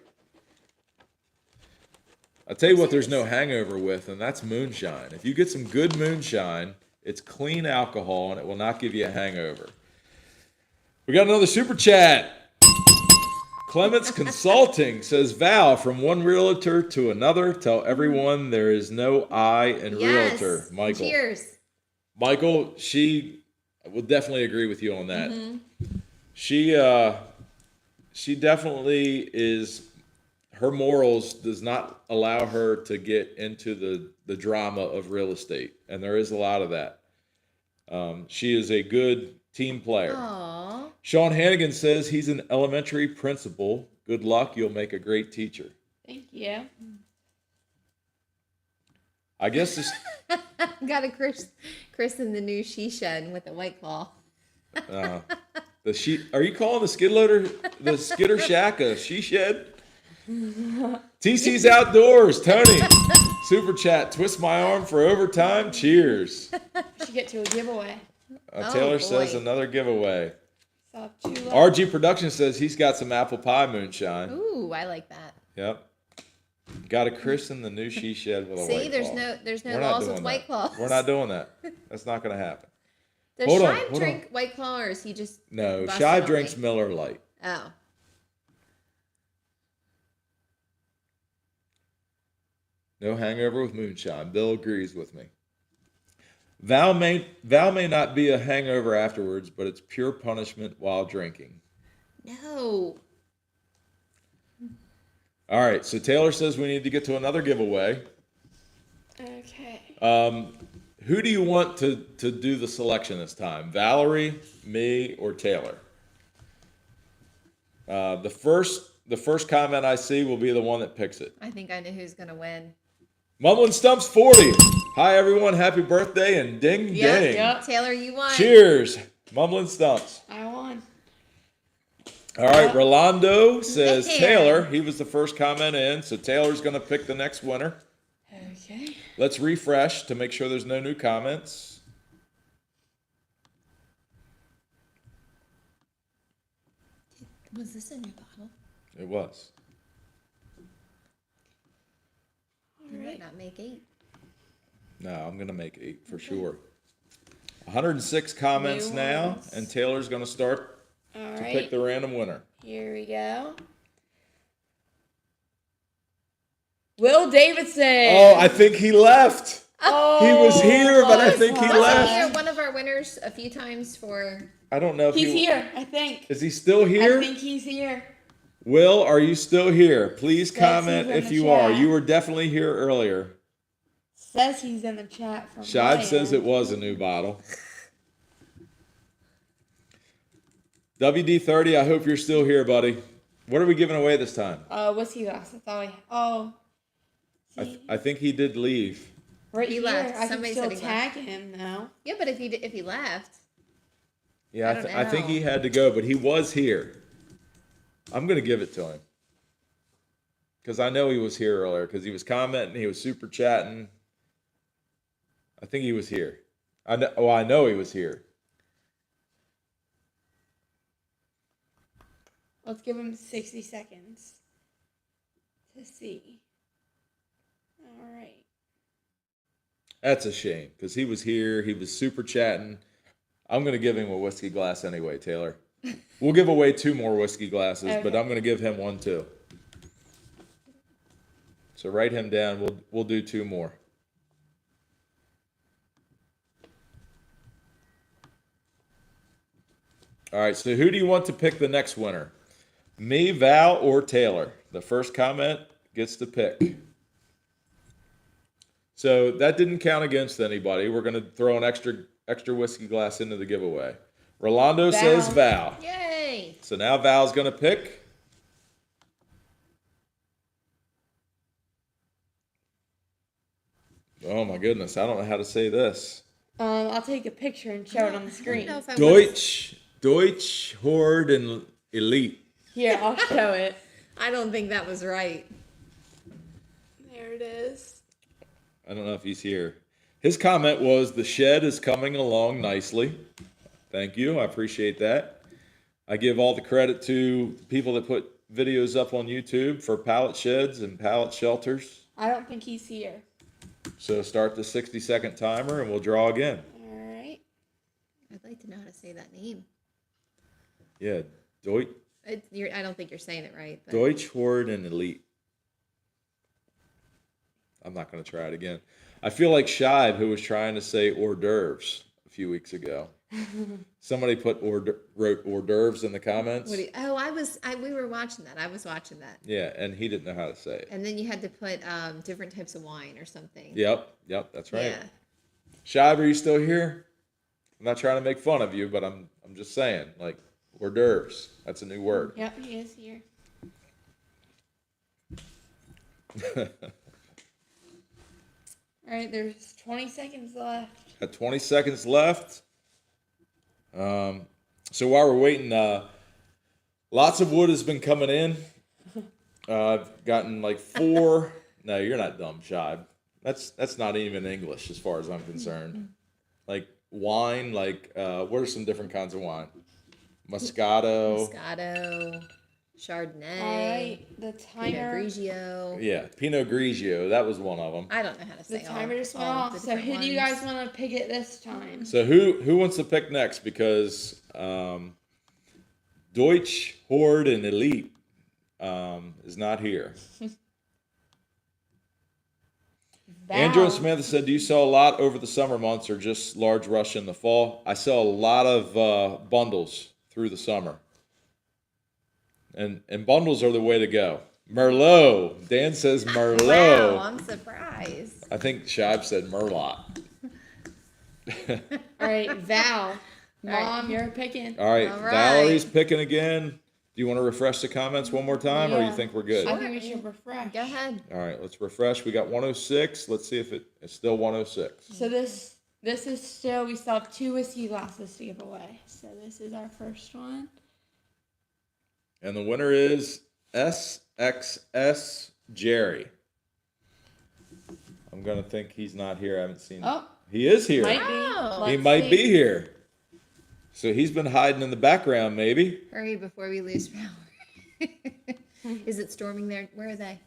I'll tell you what there's no hangover with, and that's moonshine. If you get some good moonshine, it's clean alcohol, and it will not give you a hangover. We got another super chat. Clements Consulting says, Val, from one realtor to another, tell everyone there is no I in
Yes.
realtor. Michael.
Cheers.
Michael, she will definitely agree with you on that.
Mm-hmm.
She definitely is, her morals does not allow her to get into the drama of real estate. And there is a lot of that. She is a good team player.
Aww.
Sean Hannigan says he's an elementary principal. Good luck. You'll make a great teacher.
Thank you.
I guess this.
Got a christen the new she shed with a White Claw.
Are you calling the skid loader, the skidder shack a she shed? TC's Outdoors. Tony. Super chat. Twist my arm for overtime. Cheers.
We should get to a giveaway.
Taylor
boy.
says another giveaway.
So I have 2 left.
RG Production says he's got some apple pie moonshine.
Ooh, I like that.
Yep. Got a christen the new she shed with a White
See, there's
Claw.
there's no
We're not
laws
doing
with
that.
White Claws.
We're not doing that. That's not going to happen.
Does
Hold on,
Shive
hold
drink White Claw, or is he just
No,
busted
Shive
on
drinks
me?
Miller Lite.
Oh.
No hangover with moonshine. Bill agrees with me. Val may not be a hangover afterwards, but it's pure punishment while drinking.
No.
All right, so Taylor says we need to get to another giveaway.
Okay.
Who do you want to do the selection this time? Valerie, me, or Taylor? The first comment I see will be the one that picks it.
I think I know who's going to win.
Mumbling Stumps 40. Hi everyone, happy birthday and ding ding.
Yep.
Taylor, you won.
Cheers. Mumbling Stumps.
I won.
All right, Rolando says
Yeah.
Taylor. He was the first comment in, so Taylor's going to pick the next winner.
Okay.
Let's refresh to make sure there's no new comments.
Was this a new bottle?
It was.
You might not make 8.
No, I'm going to make 8 for sure. 106 comments
New
now,
ones.
and Taylor's going to start
All
to
right.
pick the random winner.
Here we go. Will Davidson.
Oh, I think he left.
Oh,
He was here, but I
was
think he
fun.
left.
Here, one of our winners a few times for.
I don't know if
He's here, I think.
Is he still here?
I think he's here.
Will, are you still here? Please
Says
comment
he's in
if
the
you are.
chat.
You were definitely here earlier.
Says he's in the chat from
Shive
my
says
end.
it was a new bottle. WD-30, I hope you're still here, buddy. What are we giving away this time?
Whiskey glass. That's all we. Oh.
I think he did leave.
Right
He
here.
left.
I can
Somebody
still
said he
tag him though.
Yeah, but if he left.
Yeah,
I don't
I think
know.
he had to go, but he was here. I'm going to give it to him. Because I know he was here earlier, because he was commenting, he was super chatting. I think he was here. I know he was here.
Let's give him 60 seconds to see. All right.
That's a shame, because he was here, he was super chatting. I'm going to give him a whiskey glass anyway, Taylor. We'll give away 2 more whiskey glasses, but
Okay.
I'm going to give him one too. So write him down. We'll do 2 more. All right, so who do you want to pick the next winner? Me, Val, or Taylor? The first comment gets to pick. So that didn't count against anybody. We're going to throw an extra whiskey glass into the giveaway. Rolando says Val.
Yay!
So now Val's going to pick. Oh my goodness, I don't know how to say this.
I'll take a picture and show it on the
I don't
screen.
know if I
Deutsch, Horde, and Elite.
Here, I'll show it.
I don't think that was right.
There it is.
I don't know if he's here. His comment was, the shed is coming along nicely. Thank you. I appreciate that. I give all the credit to people that put videos up on YouTube for pallet sheds and pallet shelters.
I don't think he's here.
So start the 60-second timer and we'll draw again.
All right.
I'd like to know how to say that name.
Yeah,
I don't think you're saying it right. But.
Deutsch, Horde, and Elite. I'm not going to try it again. I feel like Shive, who was trying to say hors d'oeuvres a few weeks ago. Somebody wrote hors d'oeuvres in the comments.
We were watching that. I was watching that.
Yeah, and he didn't know how to say it.
And then you had to put different types of wine or something.
Yep, that's right.
Yeah.
Shive, are you still here? I'm not trying to make fun of you, but I'm just saying, like, hors d'oeuvres. That's a new word.
Yep, he is here. All right, there's 20 seconds left.
Got 20 seconds left. So while we're waiting, lots of wood has been coming in. I've gotten like 4. No, you're not dumb, Shive. That's not even English as far as I'm concerned. Like wine, what are some different kinds of wine? Moscato,
Chardonnay.
All right, the timer.
Pinot Grigio.
Yeah, Pinot Grigio. That was one of them.
I don't know how to say
The timer just went off. So who do you guys want to pick it this time?
So who wants to pick next? Because Deutsch, Horde, and Elite is not here. Andrew and Samantha said, do you sell a lot over the summer months or just large rush in the fall? I sell a lot of bundles through the summer. And bundles are the way to go. Merlot. Dan says Merlot.
Wow, I'm surprised.
I think Shive said Merlot.
All right, Val. Mom,
right.
you're picking.
All right,
All right.
Valerie's picking again. Do you want to refresh the comments one more time, or you
Yeah.
think we're good?
I think we should refresh.
Go ahead.
All right, let's refresh. We got 106. Let's see if it's still 106.
So this is still, we still have 2 whiskey glasses to give away. So this is our first one.
And the winner is SXS Jerry. I'm going to think he's not here. I haven't seen him.
Oh,
He is here.
might be.
Oh.
He
Let's
might
see.
be here. So he's been hiding in the background, maybe.
Hurry before we lose power. Is it storming there? Where are they?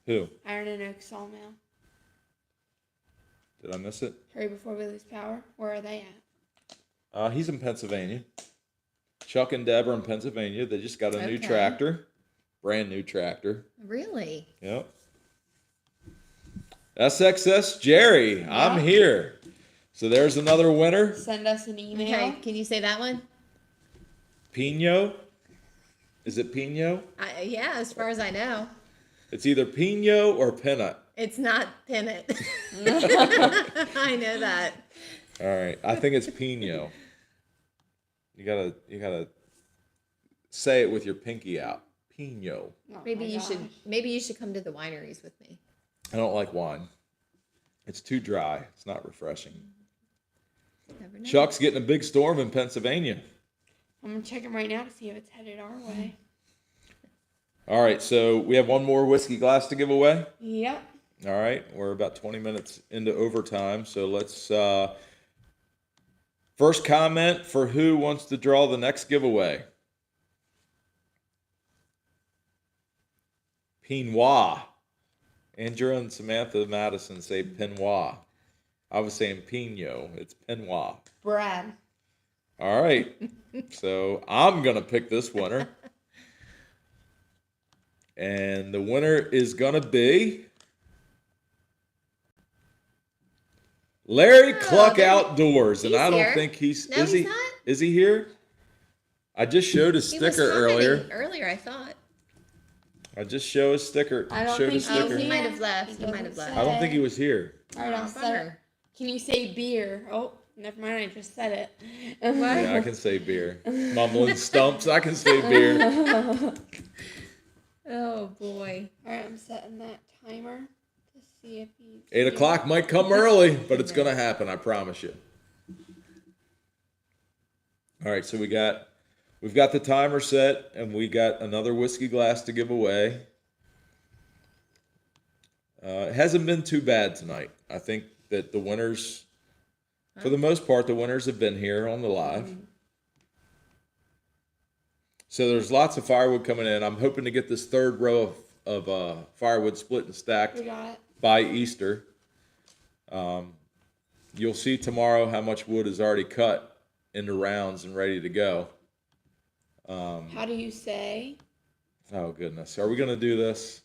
Who?
Iron and Oak Sawmill.
Did I miss it?
Hurry before we lose power. Where are they at?
He's in Pennsylvania. Chuck and Deborah in Pennsylvania. They just got a new
Okay.
tractor. Brand new tractor.
Really?
Yep. SXS Jerry, I'm
Yeah.
here. So there's another winner.
Send us an email.
Okay. Can you say that one?
Pino. Is it Pino?
Yeah, as far as I know.
It's either Pino or Peanut.
It's not Pennant. I know that.
All right. I think it's Pino. You gotta say it with your pinky out. Pino.
Oh
Maybe
my
you
gosh.
should come to the wineries with me.
I don't like wine. It's too dry. It's not refreshing.
Never know.
Chuck's getting a big storm in Pennsylvania.
I'm going to check them right now to see if it's headed our way.
All right, so we have one more whiskey glass to give away.
Yep.
All right, we're about 20 minutes into overtime, so let's first comment for who wants to draw the next giveaway. Pinois. Andrew and Samantha Madison say Pinois. I was saying Pino. It's Pinois.
Brad.
All right, so I'm going to pick this winner. And the winner is going to be Larry Cluck Outdoors. And
he's
I don't
here.
think he's...
No,
is
he's
he?
not.
Is he here? I just showed his
He was
sticker earlier.
commenting earlier, I thought.
I just showed his sticker.
I don't
showed
think
his
he's
sticker.
he
here.
might have left.
He
He might have
doesn't
left.
I don't think he was here.
All right, I'll set it.
bummer.
Can you say beer? Oh, never mind. I just said it.
Yeah, I can say beer. Mumbling stumps. I can say beer.
Oh boy.
All right, I'm setting that timer to see if he's
8 o'clock might come early, but it's going to happen. I promise you. All right, so we've got the timer set, and we got another whiskey glass to give away. It hasn't been too bad tonight. I think that the winners, for the most part, the winners have been here on the live. So there's lots of firewood coming in. I'm hoping to get this third row of firewood split and stacked
We got it.
by Easter. You'll see tomorrow how much wood is already cut into rounds and ready to go.
How do you say?
Oh goodness, are we gonna do this?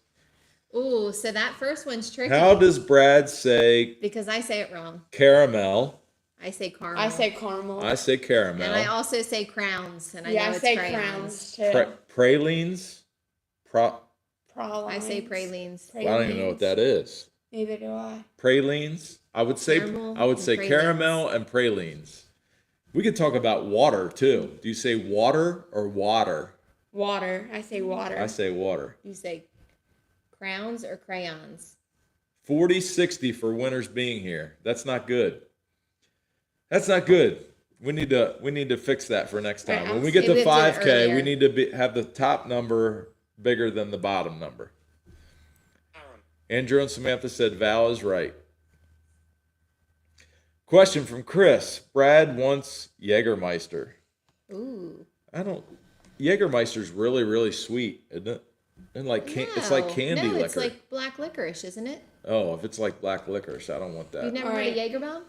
Ooh, so that first one's tricky
How does Brad say
because I say it wrong.
caramel?
I say caramel.
I say caramel.
I say caramel.
And I also say crowns, and I
yeah,
know
I
it's
say
crayons.
crowns too.
Pralines?
I say pralines.
Well, I don't even know what that is.
Neither do I.
Pralines? I would say
Caramel and
caramel and pralines. We could talk about water too. Do you say water or water?
Water. I say water.
I say water.
You say crowns or crayons?
40-60 for winners being here. That's not good. That's not good. We need to fix that for next time.
Right,
When we get to
maybe we'll do it
5K,
earlier.
we need to have the top number bigger than the bottom number. Andrew and Samantha said Val is right. Question from Chris. Brad wants Jägermeister.
Ooh.
Jägermeister's really, really sweet, isn't it? And it's like candy liquor.
It's like black licorice, isn't it?
Oh, if it's like black licorice, I don't want
You've
that.
never
All
heard of
right.
Jägerbomb?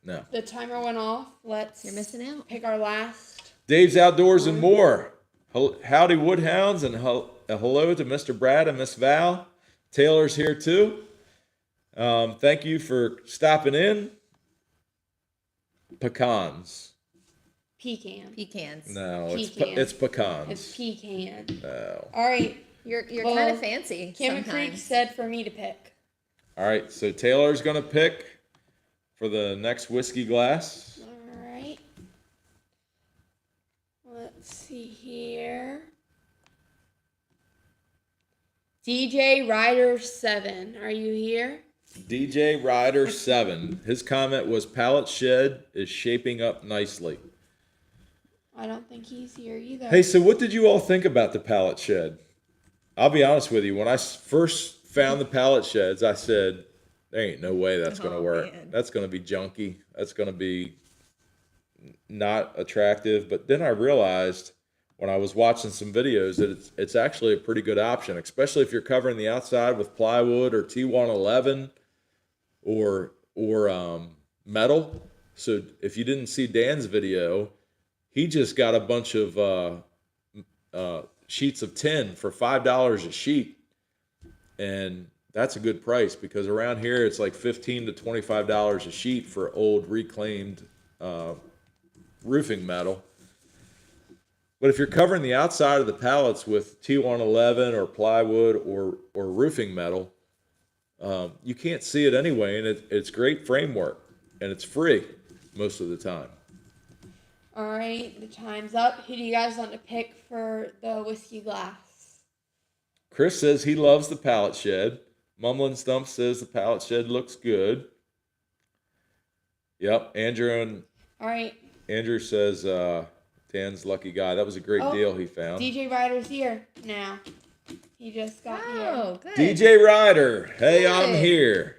No.
The timer went off.
You're missing out.
pick our last.
Dave's Outdoors and More. Howdy Woodhounds, and a hello to Mr. Brad and Miss Val. Taylor's here too. Thank you for stopping in. Pecans.
Pecans.
No,
Pecan.
it's pecans.
It's pecan.
No.
All right.
You're
Well,
kind of fancy
Cameron Creek
sometimes.
said for me to pick.
All right, so Taylor's gonna pick for the next whiskey glass.
All right. Let's see here. DJ Rider 7. Are you here?
DJ Rider 7. His comment was pallet shed is shaping up nicely.
I don't think he's here either.
Hey, so what did you all think about the pallet shed? I'll be honest with you. When I first found the pallet sheds, I said, there ain't no way that's going to work.
Man.
That's going to be junky. That's going to be not attractive. But then I realized when I was watching some videos that it's actually a pretty good option, especially if you're covering the outside with plywood or T111 or metal. So if you didn't see Dan's video, he just got a bunch of sheets of tin for $5 a sheet, and that's a good price because around here it's like $15 to $25 a sheet for old reclaimed roofing metal. But if you're covering the outside of the pallets with T111 or plywood or roofing metal, you can't see it anyway, and it's great framework, and it's free most of the time.
All right, the time's up. Who do you guys want to pick for the whiskey glass?
Chris says he loves the pallet shed. Mumlin Stump says the pallet shed looks good. Yep, Andrew
All right,
says Dan's lucky guy. That was a great deal he found.
DJ Rider's here now. He just got here.
Oh, good.
DJ Ryder, hey,
Good.
I'm here.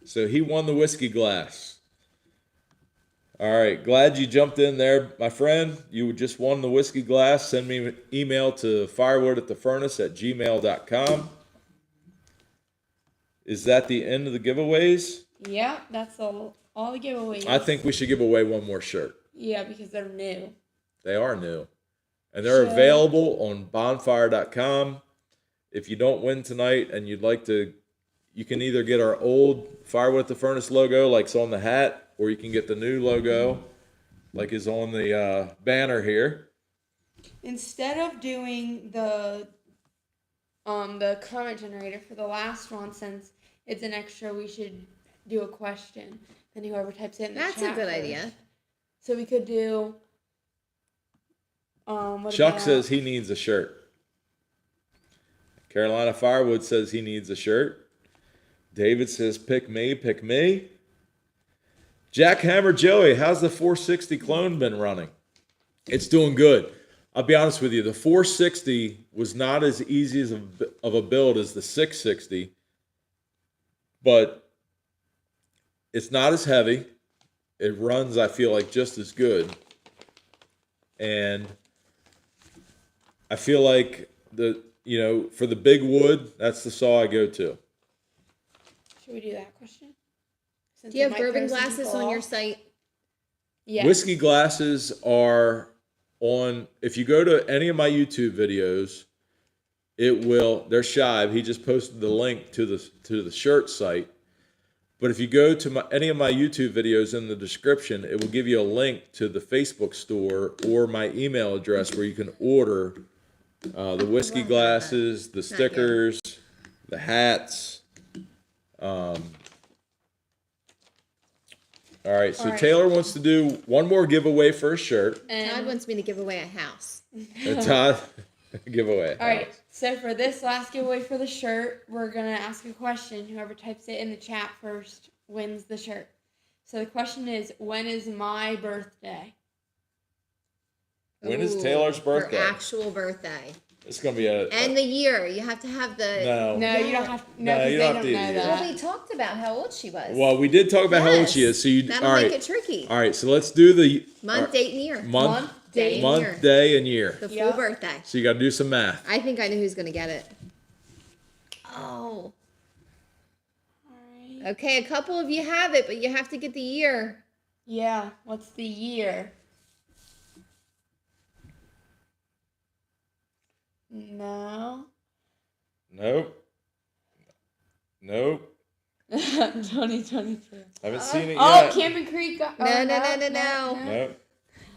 So he won the whiskey glass. All right, glad you jumped in there, my friend. You just won the whiskey glass. Send me an email to firewood@thefurnace@gmail.com. Is that the end of the giveaways?
Yeah, that's all the giveaways.
I think we should give away one more shirt.
Yeah, because they're new.
They are new. And they're available on bonfire.com. If you don't win tonight and you'd like to, you can either get our old Firewood at the Furnace logo like it's on the hat, or you can get the new logo like is on the banner here.
Instead of doing the comment generator for the last one, since it's an extra, we should do a question. Then whoever types it in the
That's a
chat
good
first.
idea.
So we could do.
Chuck says he needs a shirt. Carolina Firewood says he needs a shirt. David says, pick me, pick me. Jackhammer Joey, how's the 460 clone been running? It's doing good. I'll be honest with you, the 460 was not as easy of a build as the 660, but it's not as heavy. It runs, I feel like, just as good. And I feel like for the big wood, that's the saw I go to.
Should we do that question? Since
Do you
it
have
might
bourbon
throw some
glasses
people
on your
off.
site?
Yeah.
Whiskey glasses are if you go to any of my YouTube videos, there's Shive. He just posted the link to the shirt site. But if you go to any of my YouTube videos in the description, it will give you a link to the Facebook store or my email address where you can order the whiskey glasses, the stickers, the hats. All right, so Taylor wants to do one more giveaway for a shirt.
And Todd wants me to give away a house.
And Todd, giveaway.
All right, so for this last giveaway for the shirt, we're going to ask a question. Whoever types it in the chat first wins the shirt. So the question is, when is my birthday?
When is Taylor's birthday?
Her actual birthday.
It's going to be
And the year. You have to have the...
No, you don't have to.
No,
No,
you
because
don't
they
have
don't
to
know
do
that.
Well, we talked about how old she was.
Well, we did talk about how old she is. So
That'll
all right.
make it tricky.
All right, so let's do the
Month, date, and year.
month,
day, and year.
day, and year.
The full
Yep.
birthday.
So you got to do some math.
I think I know who's going to get it. Oh.
Alright.
Okay, a couple of you have it, but you have to get the year.
Yeah, what's the year? No.
Nope.
2022.
Haven't seen it
Oh,
yet.
Camping Creek.
No.
Nope.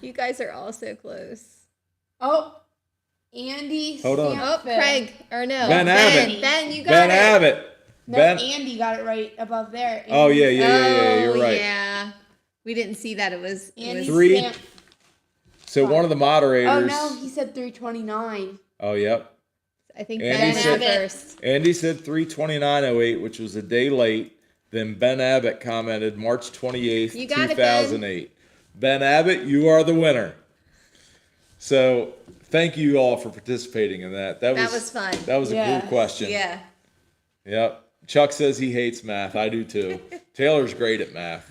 You guys are all so close.
Oh, Andy.
Hold on.
Oh,
Stanfield.
Craig. Or no.
Ben Abbott.
Ben, you got
Ben
it.
Abbott.
No,
Ben.
Andy got it right above there.
Oh, yeah,
Andy-
you're right.
Yeah. We didn't see that. It was...
Andy
Three.
Stamp-
So one of the moderators.
Oh, no, he said 329.
Oh, yep.
I think
Andy
Ben
said-
went first.
Andy said 329.08, which was a day late. Then Ben Abbott commented March 28th,
You got it,
2008. Ben Abbott, you are the winner. So thank you all for participating in that. That was
fun.
That was a
Yeah.
cool question.
Yeah.
Yep. Chuck says he hates math. I do too. Taylor's great at math.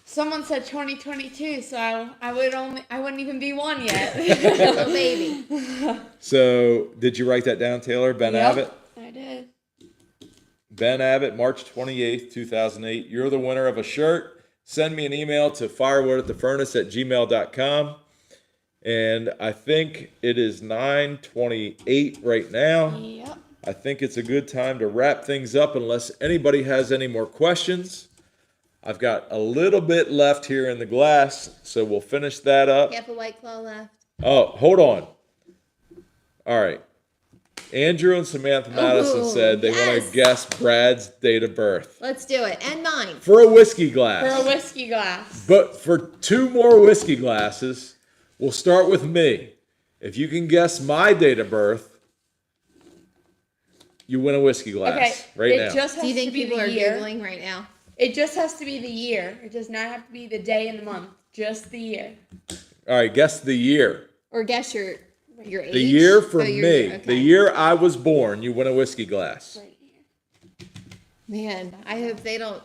Someone said 2022, so I wouldn't even be one yet.
Little baby.
So did you write that down, Taylor? Ben
Yep,
Abbott?
I did.
Ben Abbott, March 28th, 2008. You're the winner of a shirt. Send me an email to firewood@thefurnace@gmail.com. And I think it is 9:28 right now.
Yep.
I think it's a good time to wrap things up unless anybody has any more questions. I've got a little bit left here in the glass, so we'll finish that up.
You have a White Claw left.
Oh, hold on. All right. Andrew and Samantha Madison
Ooh,
said they want
yes.
to guess Brad's date of birth
Let's do it. And mine.
for a whiskey glass.
For a whiskey glass.
But for 2 more whiskey glasses, we'll start with me. If you can guess my date of birth, you win a whiskey glass
Okay,
right
it
now.
just has
Do you
to
think
be
people
the
are
year.
Googling right now?
It just has to be the year. It does not have to be the day and the month. Just the year.
All right, guess the year.
Or guess your age?
The year for
Oh,
me.
your-
The year I was born, you win a whiskey glass.
Right here.
Man, I hope they don't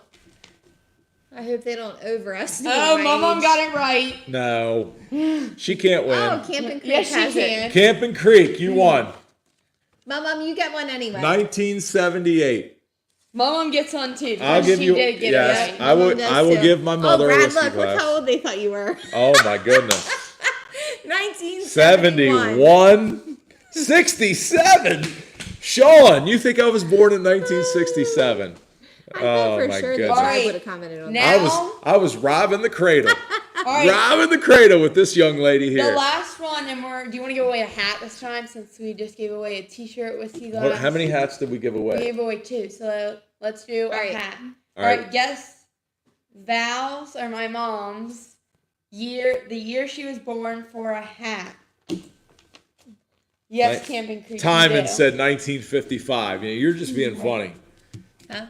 overestimate
Oh,
my
my mom
age.
got it right.
No, she can't win.
Oh, Camping Creek
Yes, she
has it.
can.
Camping Creek, you won.
Mom, you get one anyway.
1978.
My mom gets on too.
I'll
because
give
she
you.
did get
Yes,
it right.
I will.
Does
I will
too.
give my mother
Oh,
a
Brad,
whiskey
look
glass.
how old they thought you were.
Oh my goodness.
1971.
71. 67. Sean, you think I was born in 1967?
I know
Oh,
for
my
sure that
goodness.
I
Alright.
would have commented on
Now-
that.
I was robbing the cradle.
All right.
Robbing the cradle with this young lady
The
here.
last one, and do you want to give away a hat this time since we just gave away a t-shirt, whiskey glass?
How many hats did we give
We
away?
gave away 2, so let's do a
Alright.
hat.
All
All
right.
right, guess Val's or my mom's the year she was born for a hat. Yes,
Right.
Camping Creek.
Timon
you do.
said 1955. You're just being funny.
Huh?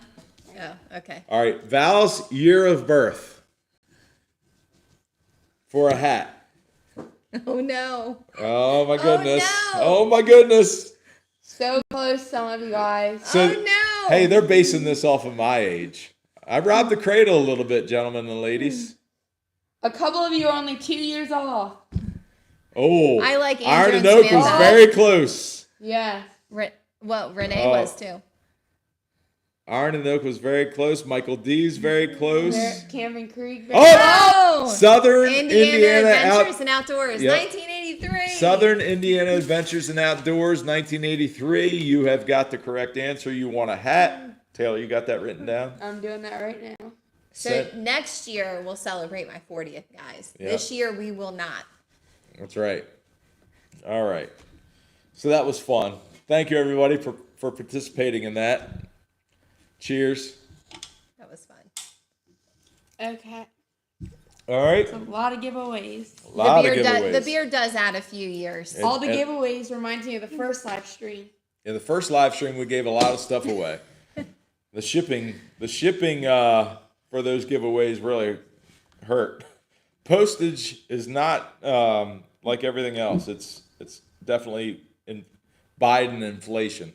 Oh, okay.
All right, Val's year of birth for a hat.
Oh no.
Oh my goodness.
no.
Oh my goodness.
So close, some of you guys.
So,
Oh no.
hey, they're basing this off of my age. I robbed the cradle a little bit, gentlemen and ladies.
A couple of you are only 2 years off.
Oh,
I like Andrew
Iron
and
and Oak was
Samantha.
very close.
Yeah.
Renee
Oh.
was too.
Iron and Oak was very close. Michael D's very close.
Camping Creek.
Oh!
Oh!
Southern Indiana
Adventures and Outdoors,
Yep.
1983.
Southern Indiana Adventures and Outdoors, 1983. You have got the correct answer. You want a hat. Taylor, you got that written down?
I'm doing that right now.
So next year we'll celebrate my 40th, guys.
Yep.
This year we will not.
That's right. All right. So that was fun. Thank you, everybody, for participating in that. Cheers.
That was fun.
Okay.
All right.
A lot of giveaways.
A lot of
The
giveaways.
beer does add a few years.
And-
All the
and-
giveaways reminds me of the first live stream.
In the first live stream, we gave a lot of stuff away. The shipping for those giveaways really hurt. Postage is not like everything else. It's definitely in Biden inflation.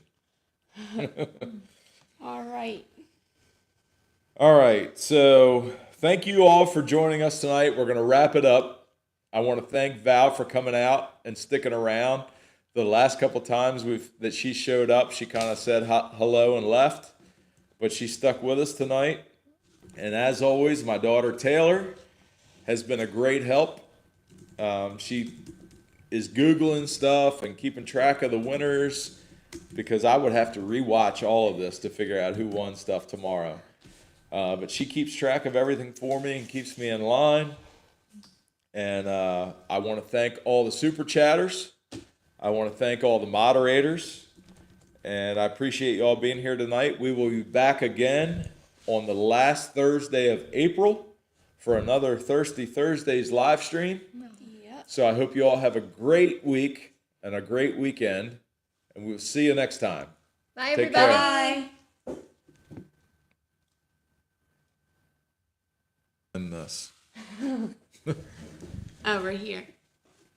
All right.
All right. So thank you all for joining us tonight. We're going to wrap it up. I want to thank Val for coming out and sticking around. The last couple times that she showed up, she kind of said hello and left, but she stuck with us tonight. And as always, my daughter Taylor has been a great help. She is Googling stuff and keeping track of the winners, because I would have to rewatch all of this to figure out who won stuff tomorrow. But she keeps track of everything for me and keeps me in line. And I want to thank all the super chatters. I want to thank all the moderators. And I appreciate you all being here tonight. We will be back again on the last Thursday of April for another Thirsty Thursdays live stream.
Yep.
So I hope you all have a great week and a great weekend. And we'll see you next time.
Bye,
Take
everybody.
care.
Bye.
And this.
Over here.